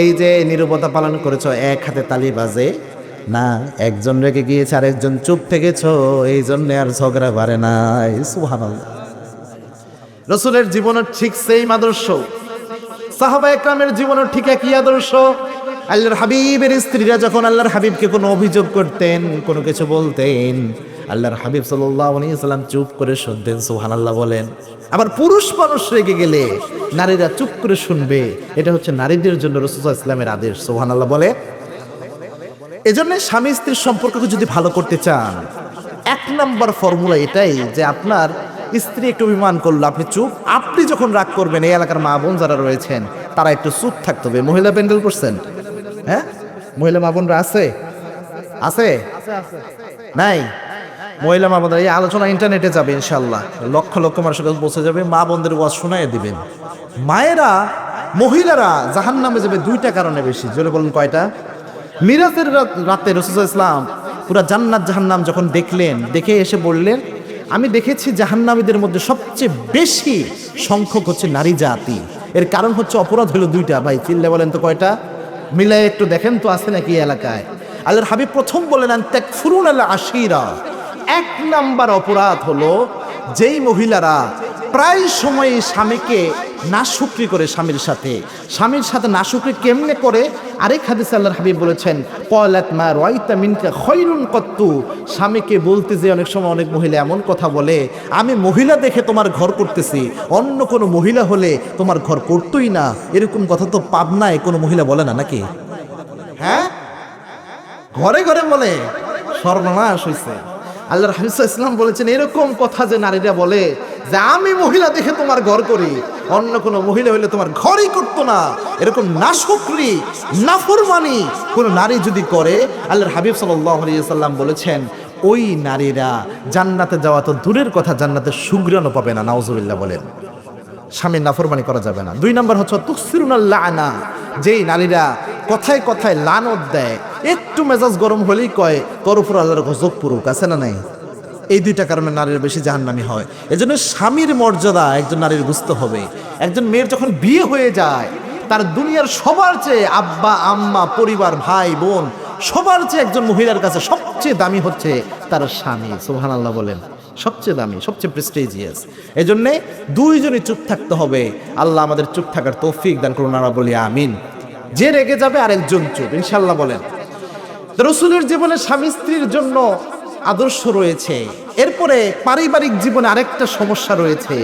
Speaker 1: এই যে নীরবতা পালন করেছো, এক হাতে তালি বাজে না, একজন রেগে গিয়েছে আর একজন চুপ থেকেছো, এই জন্য আর ঝগড়া বাড়ে নাই। সুবহানাল্লাহ। রাসূলের জীবনের ঠিক সেম আদর্শ, সাহাবা একরামের জীবনের ঠিক একই আদর্শ। আল্লাহর হাবিবের স্ত্রীরা যখন আল্লাহর হাবিবকে কোনো অভিযোগ করতেন, কোনো কিছু বলতেন, আল্লাহর হাবিব সাল্লাল্লাহু আলাইহি ওয়াসাল্লাম চুপ করে শুনতেন। সুবহানাল্লাহ বলেন। আবার পুরুষ মানুষ রেগে গেলে নারীরা চুপ করে শুনবে, এটা হচ্ছে নারীদের জন্য রাসূল সাল্লাল্লাহু আলাইহি ওয়াসাল্লামের আদেশ। সুবহানাল্লাহ বলে। এজন্য স্বামী স্ত্রীর সম্পর্ককে যদি ভালো করতে চান, 1 নাম্বার ফর্মুলা এটাই যে আপনার স্ত্রী একটু অভিমান করলো, আপনি চুপ। আপনি যখন রাগ করবেন, এই এলাকার মা বোন যারা রয়েছেন তারা একটু চুপ থাকতে হবে। মহিলা প্যান্ডেল করছেন? হ্যাঁ, মহিলা মা বোনরা আছে? আছে নাই? মহিলা মা বোনরা এই আলোচনা ইন্টারনেটে যাবে ইনশাল্লাহ, লক্ষ লক্ষ মানুষের কাছে পৌঁছে যাবে, মা বোনদের ওয়াজ শোনায় দিবেন। মায়েরা, মহিলারা জাহান্নামে যাবে 2টা কারণে বেশি। জোরে বলুন কয়টা? মিরাজের রাতে রাসূল সাল্লাল্লাহু আলাইহি ওয়াসাল্লাম পুরা জান্নাত জাহান্নাম যখন দেখলেন, দেখে এসে বললেন, আমি দেখেছি জাহান্নামীদের মধ্যে সবচেয়ে বেশি সংখ্যক হচ্ছে নারী জাতি। এর কারণ হচ্ছে অপরাধ হলো 2টা। ভাই চিল্লে বলেন তো কয়টা? মিলাই একটু দেখেন তো আছে নাকি এলাকায়। আল্লাহর হাবিব প্রথম বলেন তাকফুরুনাল আশিরা। 1 নাম্বার অপরাধ হলো যেই মহিলারা প্রায় সময় স্বামীকে নাশুকরি করে, স্বামীর সাথে নাশুকরি কেমনে করে? আরেক হাদিসে আল্লাহর হাবিব বলেছেন, ক্বালাত মা রাআইতা মিনকা খায়রুন কত্তু। স্বামীকে বলতে যে অনেক সময় অনেক মহিলা এমন কথা বলে, আমি মহিলা দেখে তোমার ঘর করতেছি, অন্য কোনো মহিলা হলে তোমার ঘর করতই না। এরকম কথা তো পাবনায় কোনো মহিলা বলে না নাকি? হ্যাঁ, ঘরে ঘরে বলে, সর্বনাশ হইছে। আল্লাহর হাবিব সাল্লাল্লাহু আলাইহি ওয়াসাল্লাম বলেছেন, এরকম কথা যে নারীরা বলে যে আমি মহিলা দেখে তোমার ঘর করি, অন্য কোনো মহিলা হইলে তোমার ঘরই করতো না, এরকম নাশুকরি নাফরমানি কোনো নারী যদি করে, আল্লাহর হাবিব সাল্লাল্লাহু আলাইহি ওয়াসাল্লাম বলেছেন ওই নারীরা জান্নাতে যাওয়া তো দূরের কথা, জান্নাতের সুঘ্রাণও পাবে না। নাউজুবিল্লাহ বলেন। স্বামীর নাফরমানি করা যাবে না। 2 নাম্বার হচ্ছে তুকসিরুনাল লানা। যেই নারীরা কথায় কথায় লানত দেয়, একটু মেজাজ গরম হলেই কয় তোর উপর আল্লাহর গজব পুরুক, আছে না নাই? এই 2টা কারণে নারীর বেশি জাহান্নামী হয়। এজন্য স্বামীর মর্যাদা একজন নারীর বুঝতে হবে। একজন মেয়ের যখন বিয়ে হয়ে যায়, তার দুনিয়ার সবার চেয়ে আব্বা আম্মা পরিবার ভাই বোন সবার চেয়ে একজন মহিলার কাছে সবচেয়ে দামি হচ্ছে তার স্বামী। সুবহানাল্লাহ বলেন। সবচেয়ে দামি, সবচেয়ে প্রেস্টিজিয়াস। এই জন্যে 2 জনই চুপ থাকতে হবে। আল্লাহ আমাদের চুপ থাকার তৌফিক দান করুন, আমরা বলি আমিন। যে রেগে যাবে আরেকজন চুপ, ইনশাআল্লাহ বলেন। রাসূলের জীবনে স্বামী স্ত্রীর জন্য আদর্শ রয়েছে। এরপরে পারিবারিক জীবনে আরেকটা সমস্যা রয়েছে,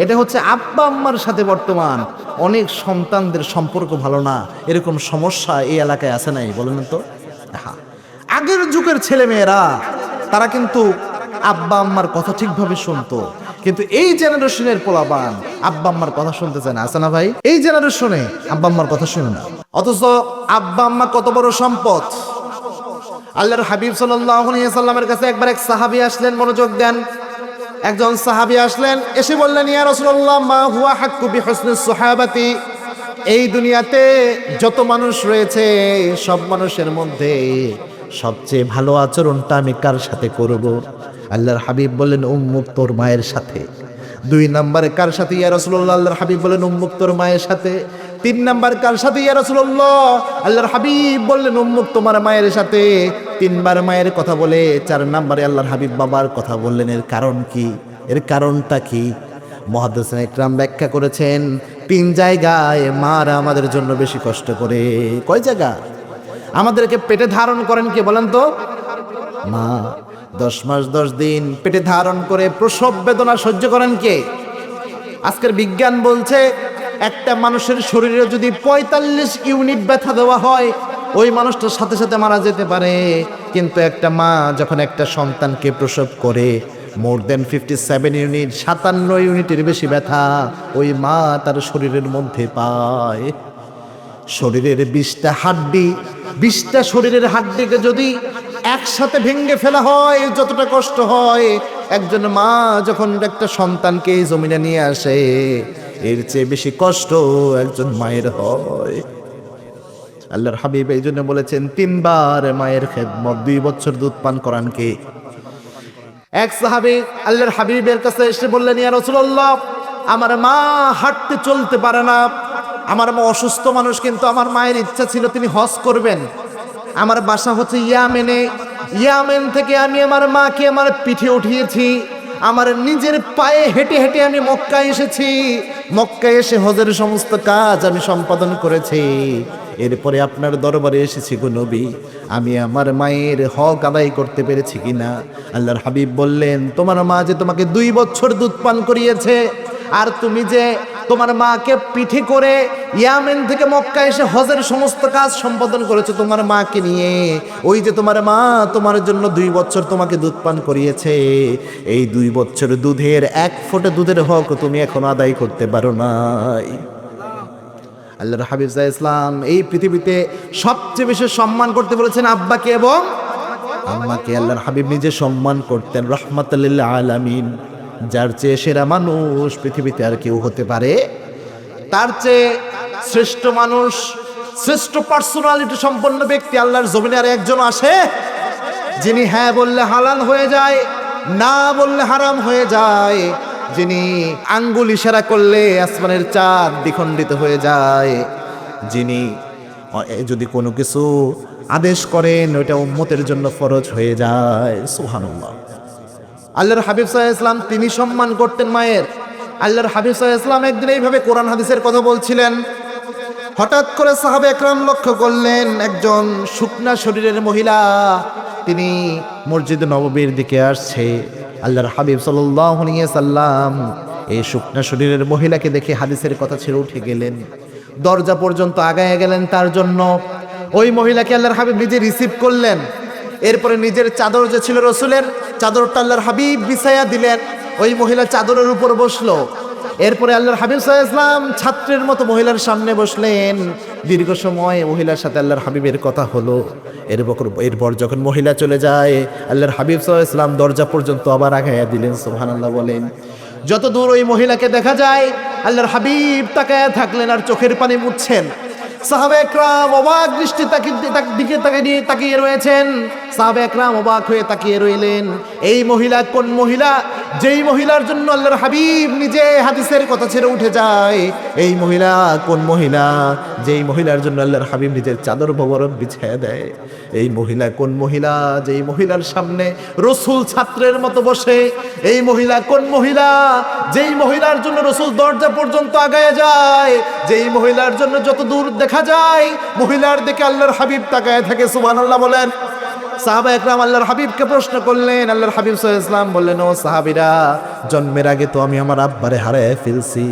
Speaker 1: এটা হচ্ছে আব্বা আম্মার সাথে বর্তমান অনেক সন্তানদের সম্পর্ক ভালো না। এরকম সমস্যা এই এলাকায় আছে নাই বলেন তো? হ্যাঁ, আগের যুগের ছেলে মেয়েরা তারা কিন্তু আব্বা আম্মার কথা ঠিকভাবে শুনতো, কিন্তু এই জেনারেশনের পোলাপান আব্বা আম্মার কথা শুনতে চায় না, আছে না ভাই? এই জেনারেশনে আব্বা আম্মার কথা শুনে না। অথচ আব্বা আম্মা কত বড় সম্পদ। আল্লাহর হাবিব সাল্লাল্লাহু আলাইহি ওয়াসাল্লামের কাছে একবার এক সাহাবী আসলেন, মনোযোগ দেন। একজন সাহাবী আসলেন, এসে বললেন, ইয়া রাসূলুল্লাহ মা হুয়া হাক্কু বিহুসনিস সাহাবাতি। এই দুনিয়াতে যত মানুষ রয়েছে সব মানুষের মধ্যে সবচেয়ে ভালো আচরণটা আমি কার সাথে করব? আল্লাহর হাবিব বললেন উম্মুক, তোর মায়ের সাথে। 2 নম্বরে কার সাথে ইয়া রাসূলুল্লাহ? আল্লাহর হাবিব বললেন উম্মুক, তোর মায়ের সাথে। 3 নাম্বার কার সাথে ইয়া রাসূলুল্লাহ? আল্লাহর হাবিব বললেন উম্মুক, তোমার মায়ের সাথে। 3 বার মায়ের কথা বলে 4 নম্বরে আল্লাহর হাবিব বাবার কথা বললেন। এর কারণ কি? এর কারণটা কি? মুহাদ্দিসিন ইকরাম ব্যাখ্যা করেছেন 3 জায়গায় মারা আমাদের জন্য বেশি কষ্ট করে। কয় জায়গা? আমাদেরকে পেটে ধারণ করেন কে বলেন তো? মা। 10 মাস 10 দিন পেটে ধারণ করে প্রসব বেদনা সহ্য করেন কে? আজকের বিজ্ঞান বলছে একটা মানুষের শরীরে যদি 45 ইউনিট ব্যথা দেওয়া হয়, ওই মানুষটার সাথে সাথে মারা যেতে পারে। কিন্তু একটা মা যখন একটা সন্তানকে প্রসব করে, মোর দেন 57 ইউনিট, 57 ইউনিটের বেশি ব্যথা ওই মা তার শরীরের মধ্যে পায়। শরীরের 20টা হাড্ডি, 20টা শরীরের হাড্ডিকে যদি একসাথে ভেঙে ফেলা হয় যতটা কষ্ট হয়, একজন মা যখন একটা সন্তানকে এই জমিনে নিয়ে আসে এর চেয়ে বেশি কষ্ট একজন মায়ের হয়। আল্লাহর হাবিব এই জন্য বলেছেন 3 বার মায়ের খেদমত, 2 বছর দুধ পান করান কে? এক সাহাবী আল্লাহর হাবিবের কাছে এসে বললেন, ইয়া রাসূলুল্লাহ, আমার মা হাঁটতে চলতে পারে না, আমার মা অসুস্থ মানুষ, কিন্তু আমার মায়ের ইচ্ছা ছিল তিনি হজ করবেন। আমার বাসা হচ্ছে ইয়ামেনে, ইয়ামেন থেকে আমি আমার মাকে আমার পিঠে উঠিয়েছি, আমার নিজের পায়ে হেঁটে হেঁটে আমি মক্কায় এসেছি, মক্কায় এসে হজের সমস্ত কাজ আমি সম্পাদন করেছি, এরপরে আপনার দরবারে এসেছি গো নবী, আমি আমার মায়ের হক আদায় করতে পেরেছি কিনা? আল্লাহর হাবিব বললেন, তোমার মা যে তোমাকে 2 বছর দুধ পান করিয়েছে, আর তুমি যে তোমার মাকে পিঠে করে ইয়ামেন থেকে মক্কা এসে হজের সমস্ত কাজ সম্পাদন করেছো তোমার মাকে নিয়ে, ওই যে তোমার মা তোমার জন্য 2 বছর তোমাকে দুধ পান করিয়েছে, এই 2 বছর দুধের 1 ফোঁটা দুধের হক তুমি এখনো আদায় করতে পারো নাই। আল্লাহর হাবিব সাল্লাল্লাহু আলাইহি ওয়াসাল্লাম এই পৃথিবীতে সবচেয়ে বেশি সম্মান করতে বলেছেন আব্বাকে এবং আম্মাকে। আল্লাহর হাবিব নিজে সম্মান করতেন রাহমাতুল লিল আলামিন। যার চেয়ে সেরা মানুষ পৃথিবীতে আর কেউ হতে পারে? তার চেয়ে শ্রেষ্ঠ মানুষ, শ্রেষ্ঠ পার্সোনালিটি সম্পন্ন ব্যক্তি আল্লাহর জমিনে আর একজন আসে? যিনি হ্যাঁ বললে হালাল হয়ে যায়, না বললে হারাম হয়ে যায়, যিনি আঙ্গুল ইশারা করলে আসমানের চাঁদ দ্বিখণ্ডিত হয়ে যায়, যিনি যদি কোনো কিছু আদেশ করেন ওইটা উম্মতের জন্য ফরজ হয়ে যায়। সুবহানাল্লাহ। আল্লাহর হাবিব সাল্লাল্লাহু আলাইহি ওয়াসাল্লাম তিনি সম্মান করতেন মায়ের। আল্লাহর হাবিব সাল্লাল্লাহু আলাইহি ওয়াসাল্লাম একদিন এইভাবে কোরআন হাদিসের কথা বলছিলেন, হঠাৎ করে সাহাবা একরাম লক্ষ্য করলেন একজন শুকনা শরীরের মহিলা তিনি মসজিদ নববীর দিকে আসছে। আল্লাহর হাবিব সাল্লাল্লাহু আলাইহি ওয়াসাল্লাম এই শুকনা শরীরের মহিলাকে দেখে হাদিসের কথা ছেড়ে উঠে গেলেন, দরজা পর্যন্ত আগায় গেলেন তার জন্য। ওই মহিলাকে আল্লাহর হাবিব নিজে রিসিভ করলেন, এরপরে নিজের চাদর যে ছিল রসুলের চাদরটা আল্লাহর হাবিব বিছায়া দিলেন, ওই মহিলা চাদরের উপর বসলো। এরপরে আল্লাহর হাবিব সাল্লাল্লাহু আলাইহি ওয়াসাল্লাম ছাত্রের মতো মহিলার সামনে বসলেন। দীর্ঘ সময় মহিলার সাথে আল্লাহর হাবিবের কথা হলো। এরপর যখন মহিলা চলে যায় আল্লাহর হাবিব সাল্লাল্লাহু আলাইহি ওয়াসাল্লাম দরজা পর্যন্ত আবার আগায়া দিলেন। সুবহানাল্লাহ বলেন। যত দূর ওই মহিলাকে দেখা যায় আল্লাহর হাবিব তাকায়া থাকলেন আর চোখের পানি মুছছেন। সাহাবা একরাম অবাক দৃষ্টি দিকে তাকিয়ে রয়েছেন। সাহাবা একরাম অবাক হয়ে তাকিয়ে রইলেন। এই মহিলা কোন মহিলা? যেই মহিলার জন্য আল্লাহর হাবিব নিজে হাদিসের কথা ছেড়ে উঠে যায়। এই মহিলা কোন মহিলা? যেই মহিলার জন্য আল্লাহর হাবিব নিজের চাদর বরফ বিছিয়ে দেয়। এই মহিলা কোন মহিলা? যেই মহিলার সামনে রসুল ছাত্রের মতো বসে। এই মহিলা কোন মহিলা? যেই মহিলার জন্য রসুল দরজা পর্যন্ত আগায় যায়। যেই মহিলার জন্য যত দূর দেখা যায় মহিলার দিকে আল্লাহর হাবিব তাকায় থাকে। সুবহানাল্লাহ বলেন। সাহাবা একরাম আল্লাহর হাবিবকে প্রশ্ন করলেন। আল্লাহর হাবিব সাল্লাল্লাহু আলাইহি ওয়াসাল্লাম বললেন, ও সাহাবীরা, জন্মের আগে তো আমি আমার আব্বারে হারিয়ে ফেলছি।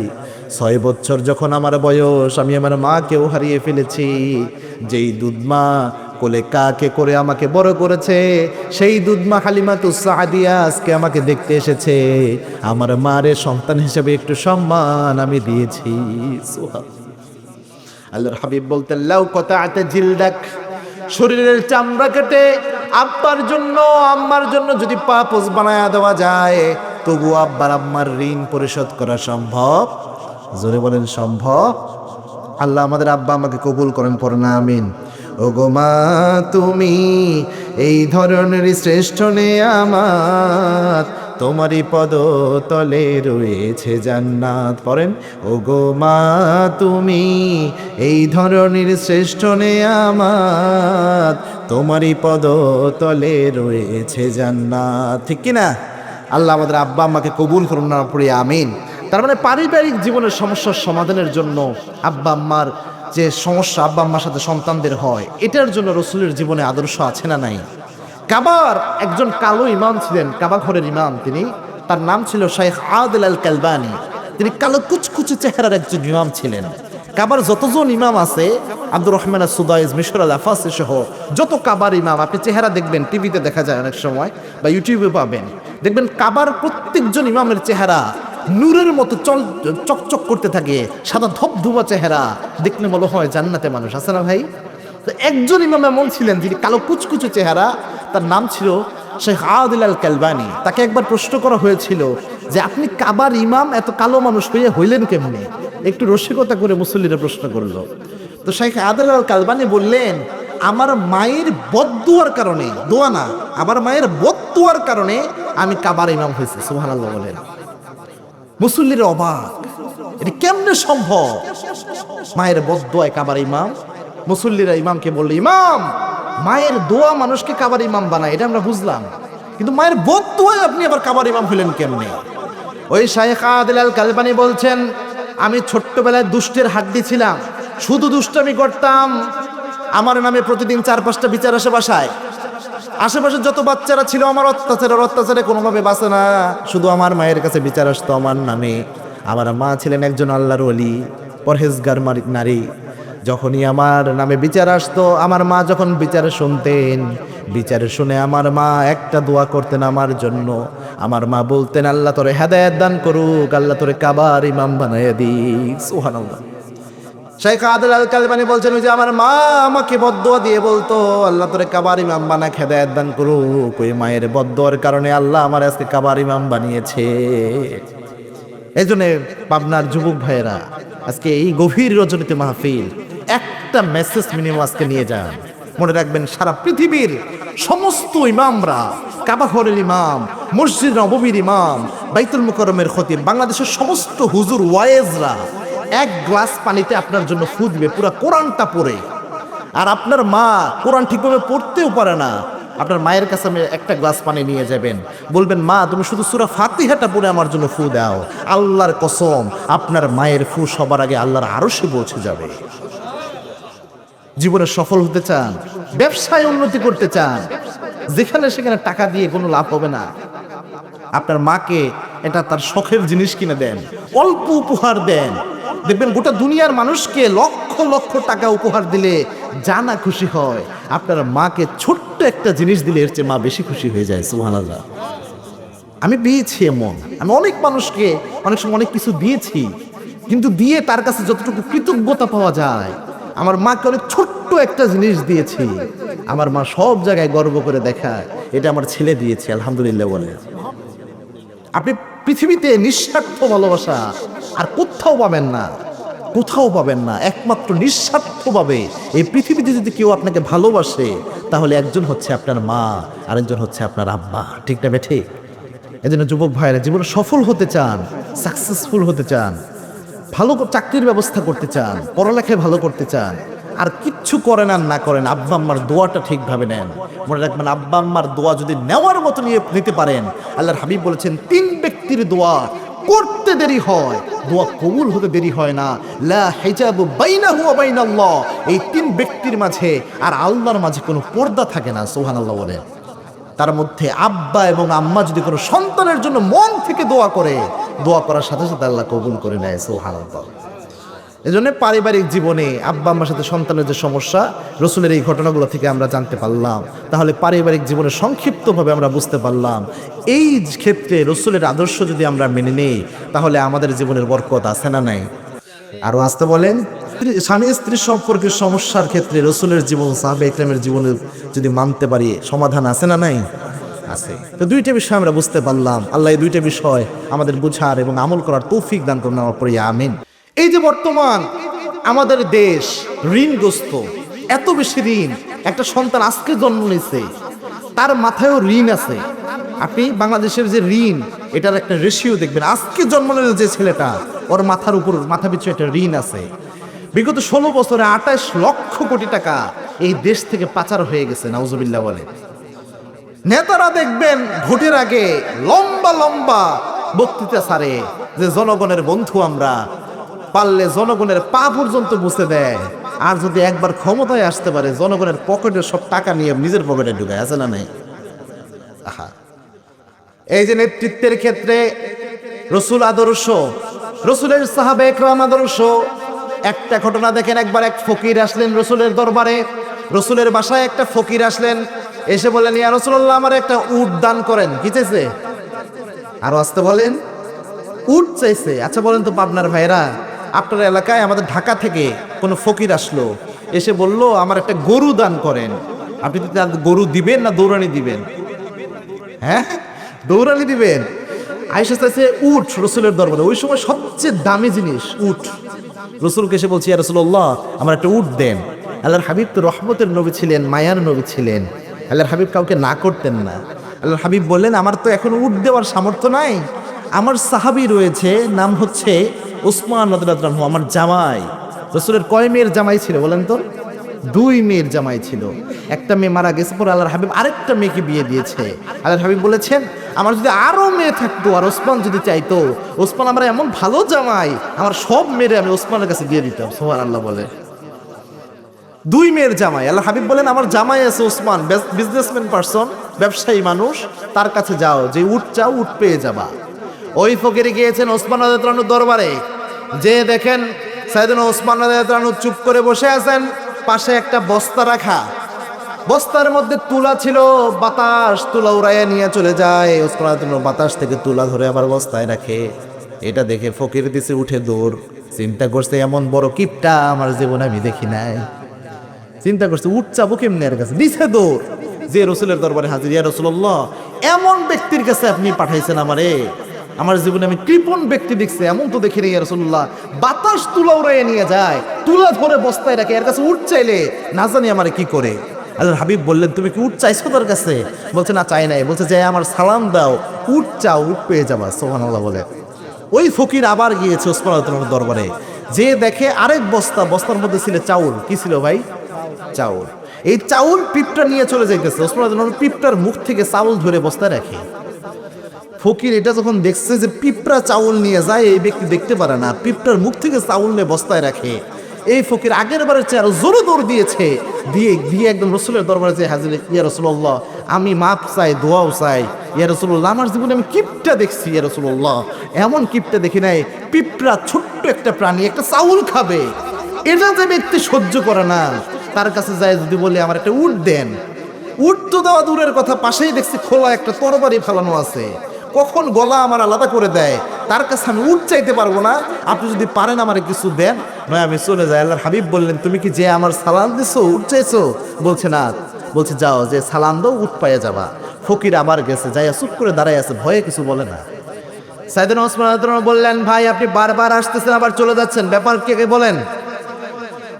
Speaker 1: 6 বছর যখন আমার বয়স আমি আমার মাকেও হারিয়ে ফেলেছি। যেই দুধমা কোলে কাকে করে আমাকে বড় করেছে সেই দুধমা হালিমাতুস সাদিয়া আজকে আমাকে দেখতে এসেছে। আমার মারে সন্তান হিসেবে একটু সম্মান আমি দিয়েছি। আল্লাহর হাবিব বলতেন, লাউ কতাআতা জিলদাক, শরীরের চামড়া কেটে আব্বার জন্য আম্মার জন্য যদি পাপোশ বানায়া দেওয়া যায় তবু আব্বার আম্মার ঋণ পরিশোধ করা সম্ভব। জোরে বলেন সম্ভব। আল্লাহ আমাদের আব্বা আমাকে কবুল করেন, পড়েন আমিন। ও গো মা তুমি এই ধরনের শ্রেষ্ঠ নেয়ামত, তোমারই পদ তলে রয়েছে জান্নাত। পড়েন, ও গো মা তুমি এই ধরনের শ্রেষ্ঠ নেয়ামত, তোমারই পদ তলে রয়েছে জান্নাত। ঠিক কিনা? আল্লাহ আমাদের আব্বা আম্মাকে কবুল করুন না, পড়ি আমিন। তার মানে পারিবারিক জীবনের সমস্যার সমাধানের জন্য আব্বা আম্মার যে সমস্যা আব্বা আম্মার সাথে সন্তানদের হয়, এটার জন্য রসুলের জীবনে আদর্শ আছে না নাই? কাবার একজন কালো ইমাম ছিলেন, কাবা ঘরের ইমাম তিনি। তার নাম ছিল শাইখ আদিল আল কালবানি। তিনি কালো কুচকুচে চেহারার একজন ইমাম ছিলেন। কাবার যতজন ইমাম আছে, আব্দুর রহমান আস-সুদাইস, মিশর আল-আফাসি সহ যত কাবার ইমাম আপনি চেহারা দেখবেন, টিভিতে দেখা যায় অনেক সময় বা ইউটিউবে পাবেন, দেখবেন কাবার প্রত্যেকজন ইমামের চেহারা নূরের মতো চকচক করতে থাকে, সাদা ধবধবা চেহারা, দেখলে মনে হয় জান্নাতে মানুষ আছে না ভাই। তো একজন ইমাম এমন ছিলেন যিনি কালো কুচকুচে চেহারা, তার নাম ছিল শেখ আদিল আল কালবানি। তাকে একবার প্রশ্ন করা হয়েছিল যে আপনি কাবার ইমাম এত কালো মানুষ হয়ে হইলেন কেমনে? একটু রসিকতা করে মুসল্লিরা প্রশ্ন করলো। তো শেখ আদিল আল কালবানি বললেন, আমার মায়ের বদদুয়ার কারণে, দোয়া না, আমার মায়ের বদদুয়ার কারণে আমি কাবার ইমাম হয়েছি। সুবহানাল্লাহ বলেন। মুসল্লিরা অবাক, এটা কেমনে সম্ভব? মায়ের বদদুয়ায় কাবার ইমাম। মুসল্লিরা ইমামকে বললো, ইমাম, মায়ের দোয়া মানুষকে কাবার ইমাম বানায়, এটা আমরা বুঝলাম, কিন্তু মায়ের বদদুয়ায় আপনি আবার কাবার ইমাম হলেন কেমনে? ওই শাইখ আদিল আল কালবানি বলছেন, আমি ছোট্টবেলায় দুষ্টের হাড্ডি ছিলাম, শুধু দুষ্টামি করতাম। আমার নামে প্রতিদিন 4-5টা বিচার আসে বাসায়। আশেপাশে যত বাচ্চারা ছিল আমার অত্যাচারে কোনোভাবে বাঁচে না, শুধু আমার মায়ের কাছে বিচার আসতো আমার নামে। আমার মা ছিলেন একজন আল্লাহর ওলি, পরহেজগার নারী। যখনই আমার নামে বিচার আসতো, আমার মা যখন বিচারে শুনতেন, বিচারে শুনে আমার মা একটা দোয়া করতেন আমার জন্য। আমার মা বলতেন, আল্লাহ তোরে হেদায়েত দান করুক, আল্লাহ তোরে কাবার ইমাম বানাইয়া দিক। সুবহানাল্লাহ। শেখ আদিল আল কালবানি বলছেন, ওই যে আমার মা আমাকে বদদুয়া দিয়ে বলতো, আল্লাহ তোরে কাবার ইমাম বানাক, হেদায়েত দান করুক, ওই মায়ের বদদুয়ার কারণে আল্লাহ আমার আজকে কাবার ইমাম বানিয়েছে। এই জন্য পাবনার যুবক ভাইয়েরা, আজকে এই গভীর রজনীতে মাহফিল, একটা মেসেজ মিনিমাম আজকে নিয়ে যান। মনে রাখবেন, সারা পৃথিবীর সমস্ত ইমামরা, কাবা ঘরের ইমাম, মসজিদ নববীর ইমাম, বাইতুল মুকাররমের খতিব, বাংলাদেশের সমস্ত হুজুর ওয়াইজরা এক গ্লাস পানিতে আপনার জন্য ফু দিবে পুরো কোরআনটা পড়ে। আর আপনার মা কোরআন ঠিকভাবে পড়তেও পারে না, আপনার মায়ের কাছে আমি একটা গ্লাস পানি নিয়ে যাবেন, বলবেন, মা তুমি শুধু সূরা ফাতিহাটা পড়ে আমার জন্য ফু দাও। আল্লাহর কসম, আপনার মায়ের ফু সবার আগে আল্লাহর আরশে পৌঁছে যাবে। জীবনে সফল হতে চান, ব্যবসায় উন্নতি করতে চান, যেখানে সেখানে টাকা দিয়ে কোনো লাভ হবে না। আপনার মাকে এটা তার শখের জিনিস কিনে দেন, অল্প উপহার দেন, দেখবেন গোটা দুনিয়ার মানুষকে লক্ষ লক্ষ টাকা উপহার দিলে যা না খুশি হয়, আপনার মাকে ছোট্ট একটা জিনিস দিলে এর চেয়ে মা বেশি খুশি হয়ে যায়। সুবহানাল্লাহ। আমি পেয়েছি এমন, আমি অনেক মানুষকে অনেক সময় অনেক কিছু দিয়েছি, কিন্তু দিয়ে তার কাছে যতটুকু কৃতজ্ঞতা পাওয়া যায়, আমার মাকে অনেক ছোট্ট একটা জিনিস দিয়েছি, আমার মা সব জায়গায় গর্ব করে দেখায়, এটা আমার ছেলে দিয়েছে, আলহামদুলিল্লাহ বলে। আপনি পৃথিবীতে নিঃস্বার্থ ভালোবাসা আর কোথাও পাবেন না, কোথাও পাবেন না। একমাত্র নিঃস্বার্থভাবে এই পৃথিবীতে যদি কেউ আপনাকে ভালোবাসে, তাহলে একজন হচ্ছে আপনার মা, আরেকজন হচ্ছে আপনার আব্বা। ঠিক না বেঠে? এই জন্য যুবক ভাইয়েরা, জীবনে সফল হতে চান, সাকসেসফুল হতে চান, ভালো চাকরির ব্যবস্থা করতে চান, পড়ালেখায় ভালো করতে চান, আর কিচ্ছু করেন আর না করেন, আব্বা আম্মার দোয়াটা ঠিকভাবে নেন। মনে রাখবেন, আব্বা আম্মার দোয়া যদি নেওয়ার মতো নিতে পারেন, আল্লাহর হাবিব বলেছেন, 3 ব্যক্তির দোয়া করতে দেরি হয়, দোয়া কবুল হতে দেরি হয় না। লা হিজাবু বাইনাহু ওয়া বাইনাল্লাহ, এই 3 ব্যক্তির মাঝে আর আল্লাহর মাঝে কোনো পর্দা থাকে না। সুবহানাল্লাহ বলে। তার মধ্যে আব্বা এবং আম্মা যদি কোনো সন্তানের জন্য মন থেকে দোয়া করে, দোয়া করার সাথে সাথে আল্লাহ কবুল করে নেয়। সুবহানাল্লাহ। এজন্য পারিবারিক জীবনে আব্বা আম্মার সাথে সন্তানের যে সমস্যা, রসুলের এই ঘটনাগুলো থেকে আমরা জানতে পারলাম। তাহলে পারিবারিক জীবনে সংক্ষিপ্তভাবে আমরা বুঝতে পারলাম, এই ক্ষেত্রে রসুলের আদর্শ যদি আমরা মেনে নেই, তাহলে আমাদের জীবনের বরকত আছে না নাই? আরো আসতে বলেন, স্বামী স্ত্রীর সম্পর্কের সমস্যার ক্ষেত্রে রসুলের জীবন, সাহাবে ইকরামের জীবনে যদি মানতে পারি, সমাধান আছে না নাই? আছে। তো 2টা বিষয় আমরা বুঝতে পারলাম। আল্লাহ এই 2টা বিষয় আমাদের বুঝার এবং আমল করার তৌফিক দান করুন, আমার পরে আমিন। এই যে বর্তমান আমাদের দেশ ঋণগ্রস্ত, এত বেশি ঋণ, একটা সন্তান আজকে জন্ম নিয়েছে, তার মাথায়ও ঋণ আছে। আপনি বাংলাদেশের যে ঋণ, এটার একটা রেশিও দেখবেন, আজকে জন্ম নিল যে ছেলেটা, ওর মাথার উপর, মাথা পিছু একটা ঋণ আছে। বিগত 16 বছরে 28 লক্ষ কোটি টাকা এই দেশ থেকে পাচার হয়ে গেছে। নাউজুবিল্লাহ বলে। নেতারা দেখবেন ভোটের আগে লম্বা লম্বা বক্তৃতা ছাড়ে যে জনগণের বন্ধু আমরা, পারলে জনগণের পা পর্যন্ত মুছে দেয়, আর যদি একবার ক্ষমতায় আসতে পারে, জনগণের পকেটের সব টাকা নিয়ে নিজের পকেটে ঢুকায়। আছে না নাই? আহা, এই যে নেতৃত্বের ক্ষেত্রে রসুল আদর্শ, রসুলের সাহাবে একরাম আদর্শ। একটা ঘটনা দেখেন, একবার এক ফকির আসলেন রসুলের দরবারে, রসুলের বাসায় একটা ফকির আসলেন, এসে বললেন, ইয়া রাসূলুল্লাহ, আমার একটা উট দান করেন। কি চাইছে? আরো আসতে বলেন। উট চাইছে। আচ্ছা বলেন তো পাবনার ভাইরা, আপনার এলাকায় আমাদের ঢাকা থেকে কোনো ফকির আসলো, এসে বলল আমার একটা গরু দান করেন, আপনি কি তার গরু দিবেন না দৌড়ানি দিবেন? হ্যাঁ, দৌড়ানি দিবেন। আয়েশা চাইছে উট রসুলের দরবারে, ওই সময় সবচেয়ে দামি জিনিস উট। রসুলকে এসে বলছি, ইয়া রাসূলুল্লাহ আমার একটা উট দেন। আল্লাহর হাবিব তো রহমতের নবী ছিলেন, মায়ার নবী ছিলেন। আল্লাহর হাবিব কাউকে না করতেন না। আল্লাহর হাবিব বললেন আমার তো এখন উট দেওয়ার সামর্থ্য নাই, আমার সাহাবী রয়েছে, নাম হচ্ছে উসমান রাদিয়াল্লাহু আনহু, আমার জামাই। রসুলের কয় মেয়ের জামাই ছিল বলেন তো? 2 মেয়ের জামাই ছিল। একটা মেয়ে মারা গেছে, পরে আল্লাহর হাবিব আরেকটা মেয়েকে বিয়ে দিয়েছে। আল্লাহর হাবিব বলেছেন আমার যদি আরো মেয়ে থাকতো আর ওসমান যদি চাইতো, ওসমান আমার এমন ভালো জামাই, আমার সব মেয়েরে আমি ওসমানের কাছে দিয়ে দিতাম। সুবহানাল্লাহ বলে। 2 মেয়ের জামাই। আল্লাহ হাবিব বলেন আমার জামাই আছে ওসমান, বিজনেসম্যান পারসন, ব্যবসায়ী মানুষ, তার কাছে যাও, যে উট চাও উট পেয়ে যাবা। ওই ফকিরে গিয়েছেন ওসমান রাদিয়াল্লাহু আনহুর দরবারে, যে দেখেন সাইয়েদনা ওসমান রাদিয়াল্লাহু আনহু চুপ করে বসে আছেন, পাশে একটা বস্তা রাখা, বস্তার মধ্যে তুলা ছিল, বাতাস তুলা উড়াইয়া নিয়ে চলে যায়। ওসমান রাদিয়াল্লাহু আনহু বাতাস থেকে তুলা ধরে আবার বস্তায় রাখে। এটা দেখে ফকির দিছে উঠে দৌড়। চিন্তা করছে এমন বড় কিপটা আমার জীবনে আমি দেখি নাই। চিন্তা করছে উঠ চাবো কেমনে, এর কাছে দিছে দৌড়, যে রসুলের দরবারে হাজির। ইয়া রাসূলুল্লাহ এমন ব্যক্তির কাছে আপনি পাঠাইছেন আমারে, আমার জীবনে আমি কৃপণ ব্যক্তি দেখছি এমন তো দেখিনি ইয়া রাসূলুল্লাহ। বাতাস তুলা উড়াইয়া নিয়ে যায়, তুলা ধরে বস্তায় রাখে, এর কাছে উঠ চাইলে না জানি আমারে কি করে। আল্লাহর হাবিব বললেন তুমি কি উঠ চাইছো তার কাছে? বলছে না চাই নাই। বলছে যে আমার সালাম দাও, উঠ চাও উঠ পেয়ে যাবা। সুবহানাল্লাহ বলে। ওই ফকির আবার গিয়েছে ওসমান রাদিয়াল্লাহু আনহুর দরবারে, যে দেখে আরেক বস্তা, বস্তার মধ্যে ছিল চাউল। কি ছিল ভাই? চাউল। এই চাউল পিঁপড়া নিয়ে চলে যাইতেছে। ওসমান রাদিয়াল্লাহু আনহু পিঁপড়ার মুখ থেকে চাউল ধরে বস্তায় রাখে। ফকির এটা যখন দেখছে যে পিঁপড়া চাউল নিয়ে যায়, এই ব্যক্তি দেখতে পারে না, পিঁপড়ার মুখ থেকে চাউল নিয়ে বস্তায় রাখে। এই ফকির আগের বারের চেয়ে আরো জোরে দৌড় দিয়েছে, দিয়ে একদম রসুলের দরবারে যে হাজির। ইয়া রাসূলুল্লাহ আমি মাপ চাই, দোয়াও চাই। ইয়া রাসূলুল্লাহ আমার জীবনে আমি কিপটা দেখছি ইয়া রাসূলুল্লাহ, এমন কিপটা দেখি নাই। পিঁপড়া ছোট্ট একটা প্রাণী, একটা চাউল খাবে, এটা যে ব্যক্তি সহ্য করে না, তার কাছে যায় যদি বলে আমার একটা উট দেন। উট তো দেওয়া দূরের কথা, পাশেই দেখছি খোলা একটা তরবারি ফেলানো আছে, কখন গলা আমার আলাদা করে দেয়। তার কাছে আমি উট চাইতে পারবো না, আপনি যদি পারেন আমার কিছু দেন, নয় আমি চলে যাই। আল্লাহর হাবিব বললেন তুমি কি যে আমার সালাম দিছো উট চাইছো? বলছে না। বলছে যাও, যে সালাম দাও উট পাইয়া যাবা। ফকির আবার গেছে, যাইয়া চুপ করে দাঁড়াই আছে, ভয়ে কিছু বলে না। সাইয়েদনা ওসমান রাদিয়াল্লাহু আনহু বললেন ভাই আপনি বারবার আসতেছেন আবার চলে যাচ্ছেন, ব্যাপার কে বলেন?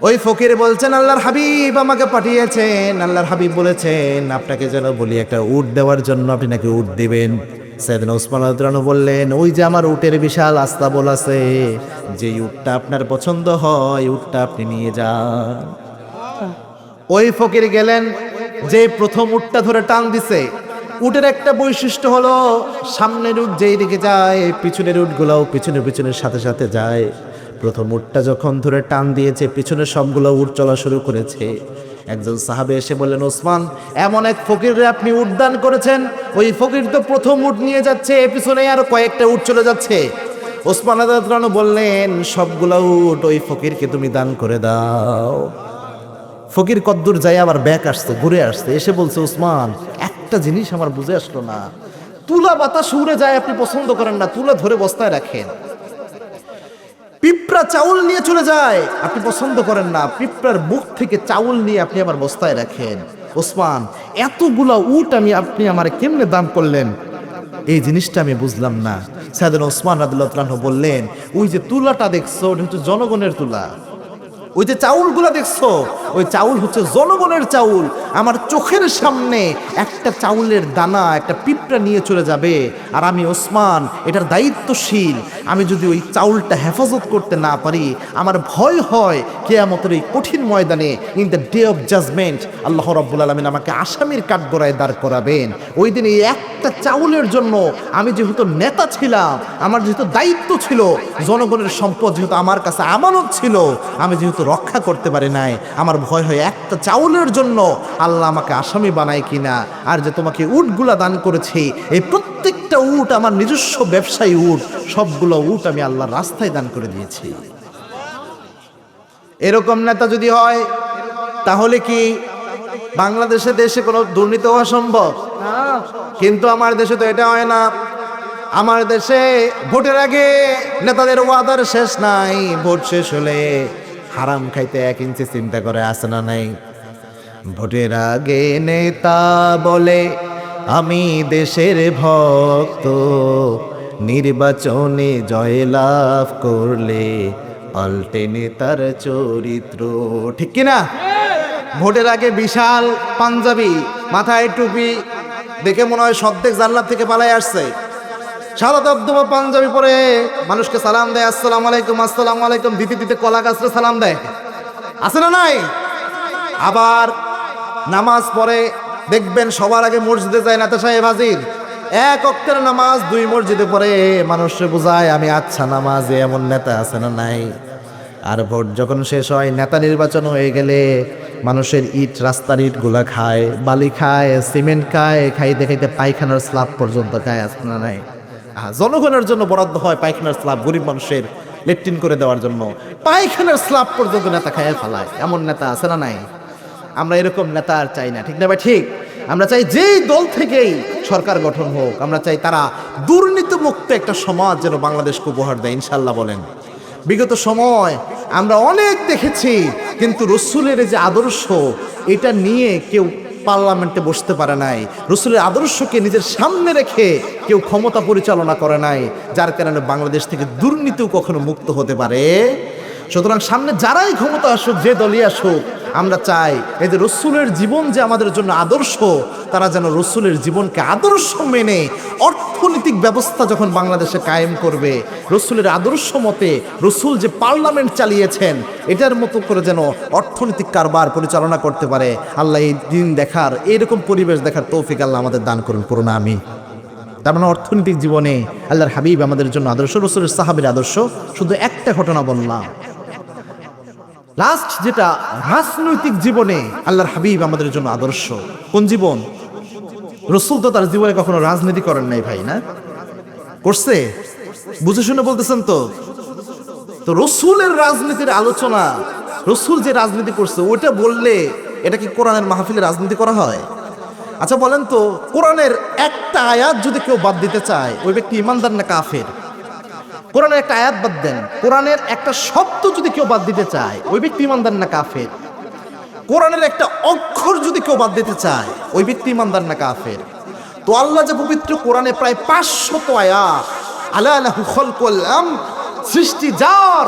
Speaker 1: ওই ফকির বলছেন আল্লাহর হাবিব আমাকে পাঠিয়েছেন, আল্লাহর হাবিব বলেছেন আপনাকে যেন বলি একটা উট দেওয়ার জন্য, আপনি নাকি উট দিবেন। সাইয়েদনা ওসমান রাদিয়াল্লাহু আনহু বললেন ওই যে আমার উটের বিশাল আস্তাবল আছে, যে উটটা আপনার পছন্দ হয় উটটা আপনি নিয়ে যান। ওই ফকির গেলেন, যে প্রথম উটটা ধরে টান দিছে। উটের একটা বৈশিষ্ট্য হলো সামনের উট যেই দিকে যায় পিছনের উটগুলোও পিছনের সাথে সাথে যায়। প্রথম উটটা যখন ধরে টান দিয়েছে পিছনের সবগুলো উট চলা শুরু করেছে। একজন সাহাবে এসে বললেন ওসমান এমন এক ফকিরে আপনি উট দান করেছেন, ওই ফকির তো প্রথম উট নিয়ে যাচ্ছে, পিছনে আরো কয়েকটা উট চলে যাচ্ছে। ওসমান রাদিয়াল্লাহু আনহু বললেন সবগুলো উট ওই ফকিরকে তুমি দান করে দাও। ফকির কদ্দুর যায় আবার ব্যাক আসছে, ঘুরে আসছে, এসে বলছে ওসমান একটা জিনিস আমার বুঝে আসলো না, তুলা বাতাস উড়ে যায় আপনি পছন্দ করেন না, তুলা ধরে বস্তায় রাখেন। পিঁপড়া চাউল নিয়ে চলে যায় আপনি পছন্দ করেন না, পিঁপড়ার মুখ থেকে চাউল নিয়ে আপনি আবার বস্তায় রাখেন। ওসমান এতগুলা উট আপনি আমার কেমনে দান করলেন, এই জিনিসটা আমি বুঝলাম না। সাইয়েদনা ওসমান রাদিয়াল্লাহু আনহু বললেন ওই যে তুলাটা দেখছো ওটা হচ্ছে জনগণের তুলা, ওই যে চাউলগুলা দেখছো ওই চাউল হচ্ছে জনগণের চাউল। আমার চোখের সামনে একটা চাউলের দানা একটা পিঁপড়া নিয়ে চলে যাবে, আর আমি ওসমান এটার দায়িত্বশীল, আমি যদি ওই চাউলটা হেফাজত করতে না পারি আমার ভয় হয় কিয়ামতের এই কঠিন ময়দানে, in the day of judgement আল্লাহ রাব্বুল আলামিন আমাকে আসামির কাঠগড়ায় দাঁড় করাবেন। ওই দিন এই একটা চাউলের জন্য আমি যেহেতু নেতা ছিলাম, আমার যেহেতু দায়িত্ব ছিল, জনগণের সম্পদ যেহেতু আমার কাছে আমানত ছিল, আমি যেহেতু রক্ষা করতে পারি নাই, আমার ভয় হয় একটা চাউলের জন্য আল্লাহ আমাকে আসামি বানায় কিনা। আর যে তোমাকে উটগুলা দান করেছি এই প্রত্যেকটা উট আমার নিজস্ব ব্যবসায়ী উট, সবগুলো উট আমি আল্লাহর রাস্তায় দান করে দিয়েছি। এরকম নেতা যদি হয় তাহলে কি বাংলাদেশে দেশে কোনো দুর্নীতি হওয়া সম্ভব? কিন্তু আমার দেশে তো এটা হয় না। আমার দেশে ভোটের আগে নেতাদের ওয়াদার শেষ নাই, ভোট শেষ হলে হারাম খাইতে 1 ইঞ্চি চিন্তা করে আসে না নাই। ভোটের আগে নেতা বলে আমি দেশের ভক্ত, নির্বাচনে জয়লাভ করলে পাল্টে নেতার চরিত্র। ঠিক কিনা? ভোটের আগে বিশাল পাঞ্জাবি, মাথায় টুপি, দেখে মনে হয় সদ্দেক জান্নাত থেকে পালাই আসছে। সাদা দবদবা পাঞ্জাবি পরে মানুষকে সালাম দেয়, আসসালামু আলাইকুম আসসালামু আলাইকুম দিতে দিতে কলা গাছরে সালাম দেয়, আছে না নাই? আবার নামাজ পড়ে দেখবেন সবার আগে মসজিদে যায় নেতা সাহেব হাজির, 1 ওয়াক্তের নামাজ 2 মসজিদে পড়ে মানুষকে বোঝায় আমি আচ্ছা নামাজে। এমন নেতা আছে না নাই? আর ভোট যখন শেষ হয়, নেতা নির্বাচন হয়ে গেলে মানুষের ইট, রাস্তার ইট গুলা খায়, বালি খায়, সিমেন্ট খায়, খাইতে খাইতে পায়খানার স্ল্যাব পর্যন্ত খায়, আছে না নাই? জনগণের জন্য বরাদ্দ হয় পায়খানার স্ল্যাব, গরিব মানুষের লেট্রিন করে দেওয়ার জন্য পায়খানার স্ল্যাব পর্যন্ত নেতা খায় ফেলায়। এমন নেতা আছে না নাই? আমরা এরকম নেতা আর চাই না, ঠিক না ভাই? ঠিক। আমরা চাই যেই দল থেকেই সরকার গঠন হোক, আমরা চাই তারা দুর্নীতিমুক্ত একটা সমাজ যেন বাংলাদেশকে উপহার দেয়, ইনশাল্লাহ বলেন। বিগত সময় আমরা অনেক দেখেছি, কিন্তু রসুলের যে আদর্শ, এটা নিয়ে কেউ পার্লামেন্টে বসতে পারে নাই, রসুলের আদর্শকে নিজের সামনে রেখে কেউ ক্ষমতা পরিচালনা করে নাই, যার কারণে বাংলাদেশ থেকে দুর্নীতিও কখনো মুক্ত হতে পারে। সুতরাং সামনে যারাই ক্ষমতা আসুক, যে দলই আসুক, আমরা চাই এই যে রসুলের জীবন যে আমাদের জন্য আদর্শ, তারা যেন রসুলের জীবনকে আদর্শ মেনে অর্থনৈতিক ব্যবস্থা যখন বাংলাদেশে কায়েম করবে, রসুলের আদর্শ মতে রসুল যে পার্লামেন্ট চালিয়েছেন এটার মতো করে যেন অর্থনৈতিক কারবার পরিচালনা করতে পারে। আল্লাহ এই দিন দেখার, এইরকম পরিবেশ দেখার তৌফিক আল্লাহ আমাদের দান করুন, করুন আমি। তার মানে অর্থনৈতিক জীবনে আল্লাহর হাবিব আমাদের জন্য আদর্শ, রসুলের সাহাবীর আদর্শ। শুধু একটা ঘটনা বললাম। লাস্ট যেটা, রাজনৈতিক জীবনে আল্লাহর হাবিব আমাদের জন্য আদর্শ। কোন জীবন? রসুল তো তার জীবনে কখনো রাজনীতি করেন নাই ভাই, না করছে? বুঝে শুনে বলতেছেন তো? তো রসুলের রাজনীতির আলোচনা, রসুল যে রাজনীতি করছে ওটা বললে এটা কি কোরআনের মাহফিলে রাজনীতি করা হয়? আচ্ছা বলেন তো, কোরআনের একটা আয়াত যদি কেউ বাদ দিতে চায়, ওই ব্যক্তি ইমানদার না কাফের? কোরআনের একটা আয়াত বাদ দেন, কোরআনের একটা শব্দ যদি কেউ বাদ দিতে চায়, ওই ব্যক্তি ইমানদার না কাফের? কোরআনের একটা অক্ষর যদি কেউ বাদ দিতে চায়, ওই ব্যক্তি ইমানদার না কাফের? তো আল্লাহ যে পবিত্র কোরআনে প্রায় 500 আয়াত, আলা লাহু খালকুল আমর, সৃষ্টি যার,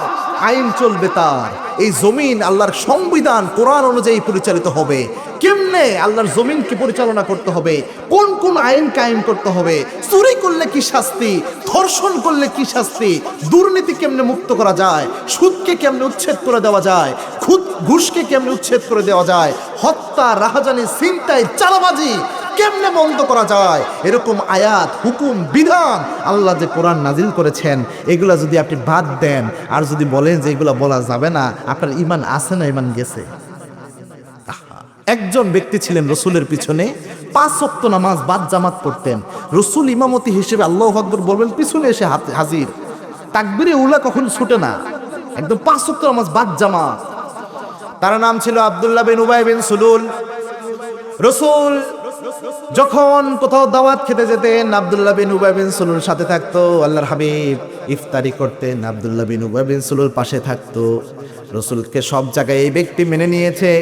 Speaker 1: আইন চলবে তার। এই জমিন আল্লাহর সংবিধান কোরআন অনুযায়ী পরিচালিত হবে। কেমনে আল্লাহর জমিনকে পরিচালনা করতে হবে, কোন কোন আইন কায়েম করতে হবে, চুরি করলে কি শাস্তি, ধর্ষণ করলে কি শাস্তি, দুর্নীতি কেমনে মুক্ত করা যায়, সুদকে কেমনে উচ্ছেদ করে দেওয়া যায়, ঘুষকে কেমনে উচ্ছেদ করে দেওয়া যায়, হত্যা, রাহাজানি, ছিনতাই, চাঁদাবাজি কেমনে বন্ধ করা যায়, এরকম আয়াত, হুকুম, বিধান আল্লাহ যে কোরআন নাজিল করেছেন, এগুলা যদি আপনি বাদ দেন আর যদি বলেন যে এগুলা বলা যাবে না, আপনার ইমান আছে না ইমান গেছে? একজন ব্যক্তি ছিলেন রসুলের পিছনে 5 ওয়াক্ত নামাজ বাদ জামাত পড়তেন। রসুল ইমামতি হিসেবে আল্লাহু আকবার বলবেন, পিছনে এসে হাজির, তাকবীরে উলা কখন ছুটে না, একদম 5 ওয়াক্ত নামাজ বাদ জামাত। তার নাম ছিল আব্দুল্লাহ বিন উবাই বিন সুলুল। রসুল যখন কোথাও দাওয়াত খেতে যেতেন, আব্দুল্লাহ বিন উবাই বিন সুলুল সাথে থাকতো। আল্লাহর হাবিব ইফতারি করতেন, আব্দুল্লাহ বিন উবাই বিন সুলুল পাশে থাকতো। রসুলকে সব জায়গায় এই ব্যক্তি মেনে নিয়েছে,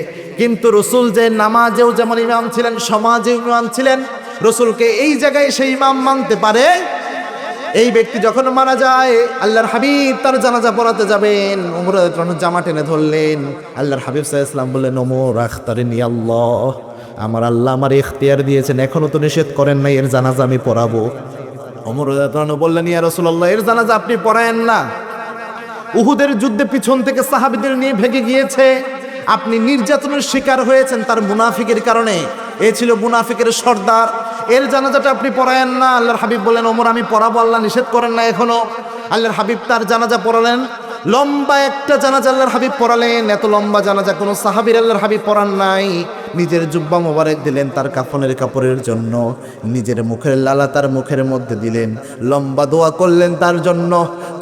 Speaker 1: কিন্তু রসুল যে নামাজেও যেমন ইমাম ছিলেন, সমাজেও ইমাম ছিলেন, রসুলকে এই জায়গায় সেই ইমাম মানতে পারে। এই ব্যক্তি যখন মারা যায়, আল্লাহর হাবিব তার জানাজা পড়াতে যাবেন, ওমর রাদিয়াল্লাহু জামা টেনে ধরলেন। আল্লাহর হাবিব সাল্লাল্লাহু আলাইহি ওয়াসাল্লাম বললেন, ওমর আখতারিনি আল্লাহ, আমার আল্লাহ আমার ইখতিয়ার দিয়েছেন, এখনো তো নিষেধ করেন নাই এর জানাজা আমি পড়াবো। ওমর রাদিয়াল্লাহু বললেন, ইয়া রাসূলুল্লাহ, এর জানাজা আপনি পড়ায়েন না। উহুদের যুদ্ধে পিছন থেকে সাহাবীদের নিয়ে ভেগে গিয়েছে, আপনি নির্যাতনের শিকার হয়েছেন তার মুনাফিকের কারণে, এ ছিল মুনাফিকের সর্দার, এর জানাজাটা আপনি পড়ায়েন না। আল্লাহর হাবিব বললেন, ওমর আমি পড়াবো, আল্লাহ নিষেধ করেন না এখনো। আল্লাহর হাবিব তার জানাজা পড়ালেন, লম্বা একটা জানাজা আল্লাহর হাবিব পড়ালেন। এত লম্বা জানাজা কোনো সাহাবীর আল্লাহর হাবিব পড়ান নাই। নিজের জুব্বা মোবারক দিলেন তার কাফনের কাপড়ের জন্য, নিজের মুখের লালা তার মুখের মধ্যে দিলেন, লম্বা দোয়া করলেন তার জন্য।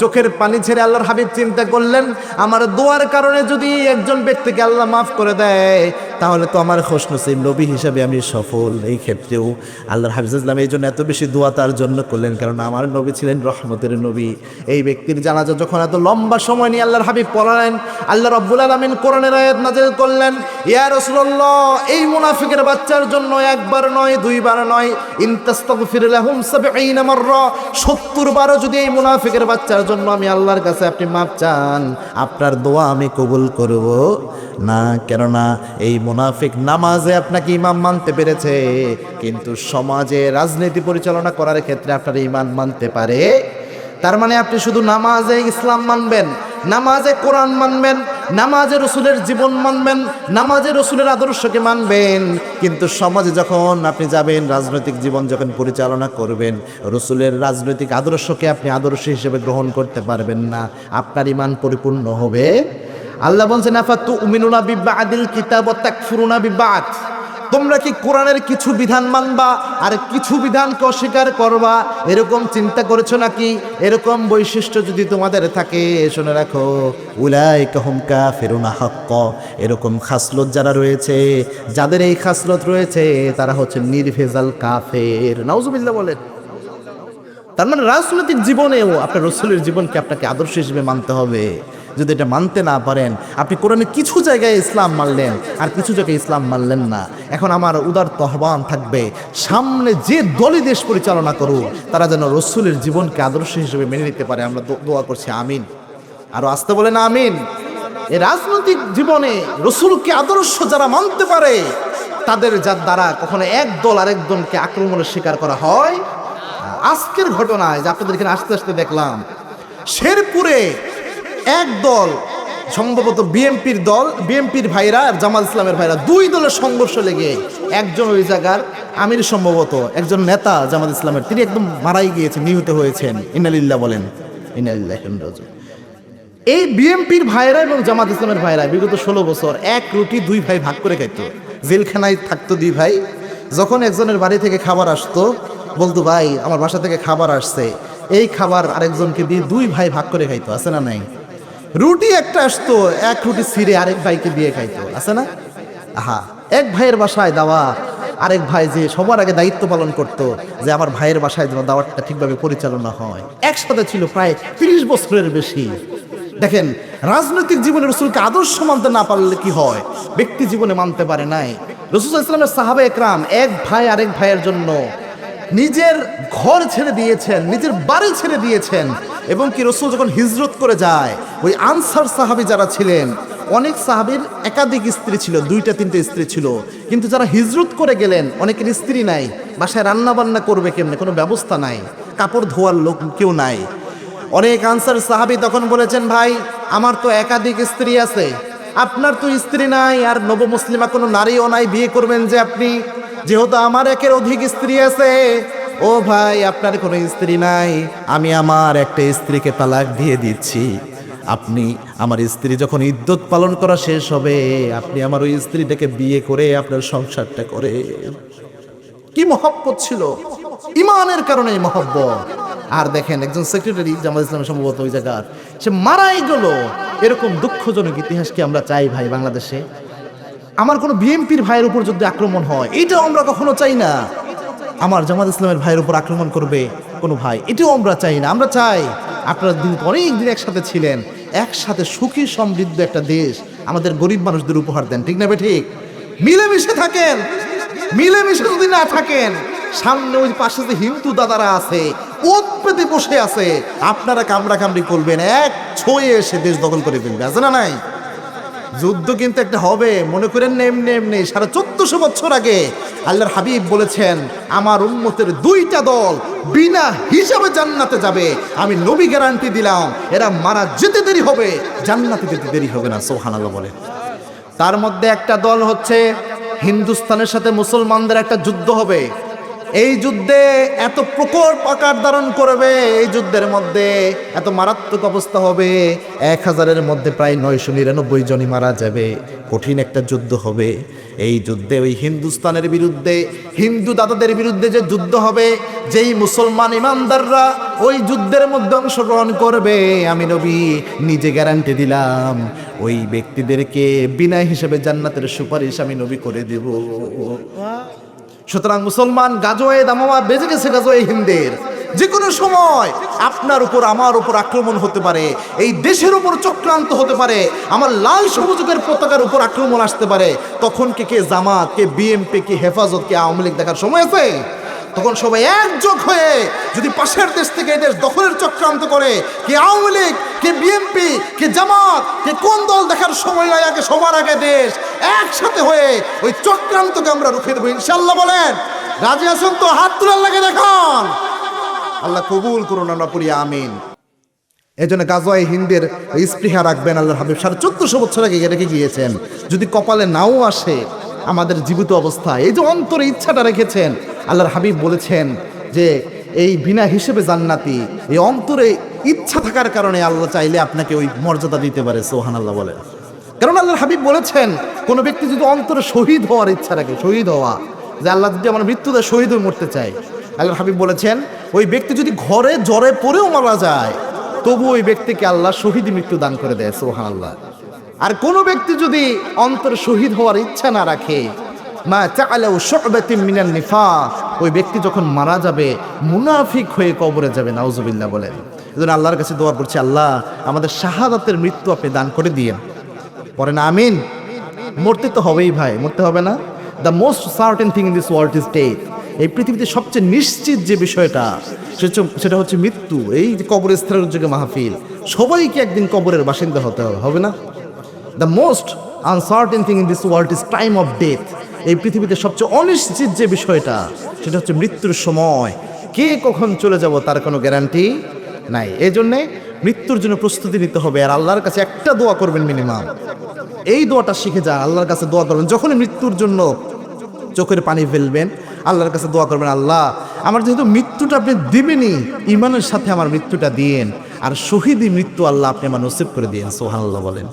Speaker 1: চোখের পানি ছেড়ে আল্লাহর হাবিব চিন্তা করলেন, আমার দোয়ার কারণে যদি একজন ব্যক্তিকে আল্লাহ মাফ করে দেয়, তাহলে তো আমার খুশনসিব, নবী হিসাবে আমি সফল। এই ক্ষেত্রেও আল্লাহর হাফিজ ইসলাম এই জন্য এত বেশি দোয়া তার জন্য করলেন, কারণ আমার নবী ছিলেন রহমতের নবী। এই ব্যক্তির জানাজা যখন এত লম্বা সময় নিয়ে আল্লাহর হাবিব পড়ালেন, আল্লাহ রাব্বুল আলামিন কোরআনের আয়াত নাযিল করলেন, ইয়া রাসূলুল্লাহ, এই মুনাফিকের বাচ্চার জন্য একবার নয়, দুইবার নয়, ইন তাস্তাগফির লাহুম ৭০ মাররা, ৭০ বারও যদি এই মুনাফিকের বাচ্চার জন্য আমি আল্লাহর কাছে আপনি মাপ চান, আপনার দোয়া আমি কবুল করব না। কেননা এই মুনাফিক নামাজে আপনাকে ইমাম মানতে পেরেছে, কিন্তু সমাজে রাজনীতি পরিচালনা করার ক্ষেত্রে আপনার ইমান মানতে পারে। তার মানে আপনি শুধু নামাজে ইসলাম মানবেন, নামাজে কোরআন মানবেন, নামাজে রসুলের জীবন মানবেন, নামাজে রসুলের আদর্শকে মানবেন, কিন্তু সমাজে যখন আপনি যাবেন, রাজনৈতিক জীবন যখন পরিচালনা করবেন, রসুলের রাজনৈতিক আদর্শকে আপনি আদর্শ হিসেবে গ্রহণ করতে পারবেন না, আপনার ইমান পরিপূর্ণ হবে। আল্লাহ বলছেন, আফাতুমিনুনা বিবাদিল কিতাব ওয়া তাকফুরুনা বিবাদ, তোমরা কি কোরআনের কিছু বিধান মানবা আর কিছু বিধানকে অস্বীকার করবা, এরকম চিন্তা করেছো নাকি? এরকম বৈশিষ্ট্য যদি তোমাদের থাকে, শুনে রাখো, উলাইকা হুম কাফিরুনা হাক্কা, এরকম খাসলত যারা রয়েছে, যাদের এই খাসলত রয়েছে, তারা হচ্ছে নির্ভেজাল কাফের। নাউজুবিল্লাহ বলেন। তার মানে রাজনৈতিক জীবনেও আপনার রসুলের জীবনকে আপনাকে আদর্শ হিসেবে মানতে হবে। যদি এটা মানতে না পারেন, আপনি কোরআনে কিছু জায়গায় ইসলাম মানলেন আর কিছু জায়গায় ইসলাম মানলেন না। এখন আমার উদার আহ্বান থাকবে, সামনে যে দলই দেশ পরিচালনা করুক, তারা যেন রসুলের জীবনকে আদর্শ হিসেবে মেনে নিতে পারে। আমরা দোয়া করছি, আমিন। আরো আসতে বলেন আমিন। এই রাজনৈতিক জীবনে রসুলকে আদর্শ যারা মানতে পারে, তাদের যার দ্বারা কখনো এক দল আরেক দলকে আক্রমণের শিকার করা হয়। আজকের ঘটনায় যে আপনাদের এখানে আসতে আসতে দেখলাম, শেরপুরে এক দল, সম্ভবত বিএমপির দল, বিএমপির ভাইরা আর জামাত ইসলামের ভাইরা, দুই দলের সংঘর্ষ লেগে একজন ওই জায়গার আমির, সম্ভবত একজন নেতা জামাত ইসলামের, তিনি একদম মারাই গিয়েছেন, নিহত হয়েছেন। ইন্নালিল্লাহ বলেন, ইন্নালিল্লাহ। এই বিএমপির ভাইরা এবং জামাত ইসলামের ভাইরা বিগত 16 বছর এক রুটি দুই ভাই ভাগ করে খাইত, জেলখানায় থাকতো দুই ভাই। যখন একজনের বাড়ি থেকে খাবার আসতো, বলতো ভাই আমার বাসা থেকে খাবার আসছে, এই খাবার আরেকজনকে দিয়ে দুই ভাই ভাগ করে খাইতো, আছে না নাই? রুটি একটা আসতো, এক রুটি ছিঁড়ে আরেক ভাইকে দিয়ে খাইতো, আছে না? আহা, এক ভাইয়ের বাসায় দাওয়াত, আরেক ভাই যে সবার আগে দায়িত্ব পালন করতো যে আমার ভাইয়ের বাসায় যেন দাওয়াতটা ঠিকভাবে পরিচালনা হয়, একসাথে ছিল প্রায় 30 বছরের বেশি। দেখেন, রাজনৈতিক জীবনে রসুলকে আদর্শ মানতে না পারলে কি হয়, ব্যক্তি জীবনে মানতে পারে নাই। রাসূল সাল্লাল্লাহু আলাইহি ওয়াসাল্লামের সাহাবা একরাম এক ভাই আরেক ভাইয়ের জন্য নিজের ঘর ছেড়ে দিয়েছেন, নিজের বাড়ি ছেড়ে দিয়েছেন। এবং কি রাসূল যখন হিজরত করে যায়, ওই আনসার সাহাবী যারা ছিলেন, অনেক সাহাবীর একাধিক স্ত্রী ছিল, 2-3টে স্ত্রী ছিল, কিন্তু যারা হিজরত করে গেলেন অনেকের স্ত্রী নাই, বাসায় রান্না বান্না করবে কেমনে, কোনো ব্যবস্থা নাই, কাপড় ধোয়ার লোক কেউ নাই। অনেক আনসার সাহাবী তখন বলেছেন, ভাই আমার তো একাধিক স্ত্রী আছে, আপনার তো স্ত্রী নাই, আর নবমুসলিমা কোনো নারীও নাই, বিয়ে করবেন যে আপনি, যেহেতু আমার একের অধিক স্ত্রী আছে, ও ভাই আপনার কোনো স্ত্রী নাই, আমি আমার একটা স্ত্রীকে তালাক দিয়ে দিচ্ছি, আপনি আমার স্ত্রী যখন ইদ্যত পালন করা শেষ হবে, আপনি আমার ওই স্ত্রীটাকে বিয়ে করে আপনার সংসারটা করে। কি মহব্বত ছিল, ইমানের কারণে মহব্বত। আর দেখেন, একজন সেক্রেটারি জামাত ইসলামের সম্ভবত ওই জায়গার, সে মারাই গেল। এরকম দুঃখজনক ইতিহাস কি আমরা চাই ভাই বাংলাদেশে? আমার কোনো বিএমপির ভাইয়ের উপর যদি আক্রমণ হয়, এটাও আমরা কখনো চাই না। আমার জামাত ইসলামের ভাইয়ের উপর আক্রমণ করবে কোনো ভাই, এটাও আমরা চাই না। আমরা চাই আপনারা দিন অনেক দিন একসাথে ছিলেন, একসাথে সুখী সমৃদ্ধ একটা দেশ আমাদের গরিব মানুষদের উপহার দেন, ঠিক না বে ঠিক? মিলেমিশে থাকেন। মিলেমিশে যদি না থাকেন, সামনে ওই পাশে যে হিন্দু দাদারা আছে, ওত পেতে বসে আছে, আপনারা কামড়া কামড়ি করবেন, এক ছয়ে এসে দেশ দখল করে ফেলবে, আছে না নাই? যুদ্ধ কিন্তু একটা হবে, মনে করেন না এমনি এমনি। 1450 বছর আগে আল্লাহর হাবিব বলেছেন, আমার উম্মতের 2টা দল বিনা হিসাবে জান্নাতে যাবে, আমি নবী গ্যারান্টি দিলাম, এরা মারা যেতে দেরি হবে, জান্নাতে যেতে দেরি হবে না। সুবহানাল্লাহ বলে। তার মধ্যে একটা দল হচ্ছে হিন্দুস্তানের সাথে মুসলমানদের একটা যুদ্ধ হবে। এই যুদ্ধে এত প্রকট আকার ধারণ করবে, এই যুদ্ধের মধ্যে এত মারাত্মক অবস্থা হবে, 1000-এর মধ্যে প্রায় 999 জনই মারা যাবে। কঠিন একটা যুদ্ধ হবে। এই যুদ্ধে ওই হিন্দুস্তানের বিরুদ্ধে, হিন্দু দাদাদের বিরুদ্ধে যে যুদ্ধ হবে, যেই মুসলমান ইমানদাররা ওই যুদ্ধের মধ্যে অংশগ্রহণ করবে, আমি নবী নিজে গ্যারান্টি দিলাম ওই ব্যক্তিদেরকে বিনা হিসেবে জান্নাতের সুপারিশ আমি নবী করে দেব। সুতরাং মুসলমান, গাজোয়ে দামামা বেজে গেছে, গাজোয়ে হিন্দের। যে কোনো সময় আপনার উপর আমার উপর আক্রমণ হতে পারে, এই দেশের উপর চক্রান্ত হতে পারে, আমার লাল সবুজের পতাকার উপর আক্রমণ আসতে পারে। তখন কে জামাত, কে বিএমপি, কে হেফাজত, কে আওয়ামী লীগ দেখার সময় আছে? তখন সবাই একযোগ হয়ে যদি পাশের দেশ থেকে এই দেশ দখলের চক্রান্ত করে, কে আওয়ামী লীগ, কে বিএমপি, কে জামাত, কে কোন দল দেখার সময় নয়, আগে সবার আগে দেশ একসাথে হয়ে ওই চক্রান্তকে আমরা রুখে দেবো ইনশাল্লাহ। বলেন রাজি আছেন তো? হাত তুলে আল্লাহকে দেখান। আল্লাহ কবুল করুন, আমরা পড়ি আমিন। এই জন্য গাজওয়ায়ে হিন্দের স্পৃহা রাখবেন। আল্লাহর হাবিব 1450 বছর আগে রেখে গিয়েছেন। যদি কপালে নাও আসে আমাদের জীবিত অবস্থায়, এই যে অন্তরে ইচ্ছাটা রেখেছেন, আল্লাহর হাবিব বলেছেন যে এই বিনা হিসেবে জান্নাতি, এই অন্তরে ইচ্ছা থাকার কারণে আল্লাহ চাইলে আপনাকে ওই মর্যাদা দিতে পারে। সুবহানাল্লাহ বলেন। কারণ আল্লাহর হাবিব বলেছেন, কোন ব্যক্তি যদি অন্তরে শহীদ হওয়ার ইচ্ছা রাখে, শহীদ হওয়া, যে আল্লাহ যদি আমার মৃত্যুতে শহীদ হয়ে মরতে চায়, আল্লাহর হাবিব বলেছেন ওই ব্যক্তি যদি ঘরে জ্বরে পড়েও মারা যায়, তবু ওই ব্যক্তিকে আল্লাহ শহীদ মৃত্যু দান করে দেয়। সুবহানাল্লাহ। আর কোন ব্যক্তি যদি অন্তরে শহীদ হওয়ার ইচ্ছা না রাখে, মা চাআলাউ শু'বাতিন মিনান নিফাক, ওই ব্যক্তি যখন মারা যাবে মুনাফিক হয়ে কবরে যাবে। নাউজুবিল্লাহ বলেন। এজন্য আল্লাহর কাছে দোয়া করছি, আল্লাহ আমাদের শাহাদাতের মৃত্যু আপনি দান করে দিয়েন। পরে না আমিন। মরতে তো হবেই ভাই, মরতে হবে না? The most certain thing in this world is death. এই পৃথিবীতে সবচেয়ে নিশ্চিত যে বিষয়টা, সেটা হচ্ছে মৃত্যু। এই যে কবরস্থানের যুগে মাহফিল, সবাইকে একদিন কবরের বাসিন্দা হতে হবে, হবে না? The most uncertain thing in this world is time of death. এই পৃথিবীতে সবচেয়ে অনিশ্চিত যে বিষয়টা, সেটা হচ্ছে মৃত্যুর সময়। কে কখন চলে যাব তার কোনো গ্যারান্টি নাই। এই জন্যে মৃত্যুর জন্য প্রস্তুতি নিতে হবে। আর আল্লাহর কাছে একটা দোয়া করবেন মিনিমাম, এই দোয়াটা শিখে যান। আল্লাহর কাছে দোয়া করবেন যখনই মৃত্যুর জন্য চোখের পানি ফেলবেন, আল্লাহর কাছে দোয়া করবেন, আল্লাহ আমার যেহেতু মৃত্যুটা আপনি দিবেনই, ইমানের সাথে আমার মৃত্যুটা দিয়েন, আর শহীদি মৃত্যু আল্লাহ আপনি আমার নসিব করে দিয়েন। সুবহানাল্লাহ বলেন।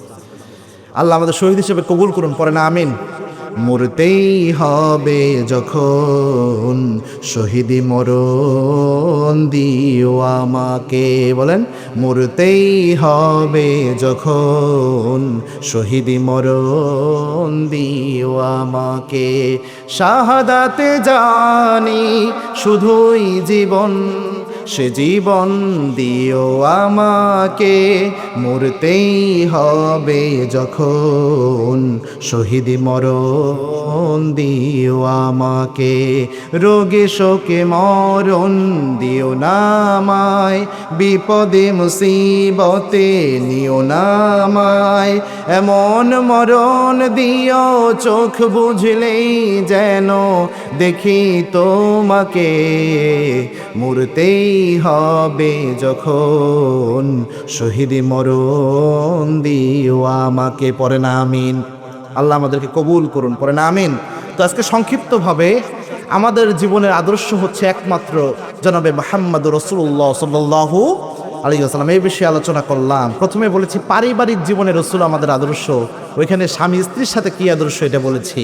Speaker 1: আল্লাহ আমাদের শহীদ হিসেবে কবুল করুন। পরে না আমিন। মরতেই হবে যখন শহীদি মরণ দিও আমাকে। বলেন মরতেই হবে যখন শহীদি মরণ দিও আমাকে। শাহাদাতে জানি শুধুই জীবন, সে জীবন দিও আমাকে। মরতেই হবে যখন শহীদি মরণ দিও আমাকে। রোগে শোকে মরণ দিও না আমায়, বিপদে মুসিবতে নিও না আমায়। এমন মরণ দিও চোখ বুঝলেই যেন দেখি তোমাকে। মরতেই হবে যখন শহীদি মরণ দিও আমাকে। পরে না আমিন। আল্লাহ আমাদেরকে কবুল করুন। পরে না আমিন। তো আজকে সংক্ষিপ্তভাবে আমাদের জীবনের আদর্শ হচ্ছে একমাত্র জনাবে মুহাম্মদুর রাসূলুল্লাহ সাল্লাল্লাহু আলাইহি ওয়াসাল্লাম। এই বিষয়ে আলোচনা করলাম। প্রথমে বলেছি পারিবারিক জীবনে রাসূল আমাদের আদর্শ, ওইখানে স্বামী স্ত্রীর সাথে কি আদর্শ এটা বলেছি,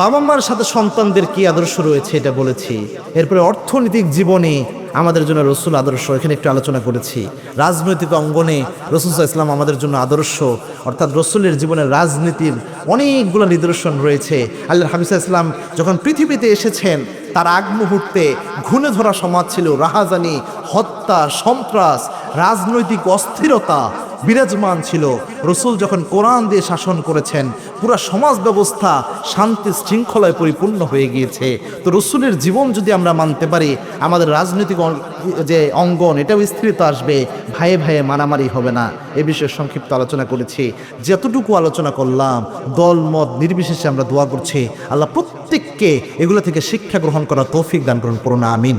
Speaker 1: বাবা মার সাথে সন্তানদের কি আদর্শ রয়েছে এটা বলেছি। এরপরে অর্থনৈতিক জীবনে আমাদের জন্য রসুল আদর্শ, এখানে একটু আলোচনা করেছি। রাজনৈতিক অঙ্গনে রসুল সাল্লাল্লাহু আলাইহি ওয়াসাল্লাম আমাদের জন্য আদর্শ, অর্থাৎ রসুলের জীবনের রাজনীতির অনেকগুলো নিদর্শন রয়েছে। আল্লাহর হাবিব সাল্লাল্লাহু আলাইহি ওয়াসাল্লাম যখন পৃথিবীতে এসেছেন, তার আগ মুহূর্তে ঘুণে ধরা সমাজ ছিল, রাহাজানি, হত্যা, সন্ত্রাস, রাজনৈতিক অস্থিরতা বিরাজমান ছিল। রসুল যখন কোরআন দিয়ে শাসন করেছেন, পুরা সমাজ ব্যবস্থা শান্তি শৃঙ্খলায় পরিপূর্ণ হয়ে গিয়েছে। তো রসুলের জীবন যদি আমরা মানতে পারি, আমাদের রাজনৈতিক যে অঙ্গন এটাও স্থিরতা আসবে, ভাইয়ে ভাইয়ে মারামারি হবে না। এ বিষয়ে সংক্ষিপ্ত আলোচনা করেছি। যতটুকু আলোচনা করলাম দল মত নির্বিশেষে আমরা দোয়া করছি, আল্লাহ প্রত্যেককে এগুলো থেকে শিক্ষা গ্রহণ করার তৌফিক দান করুন। পড়ুন আমিন।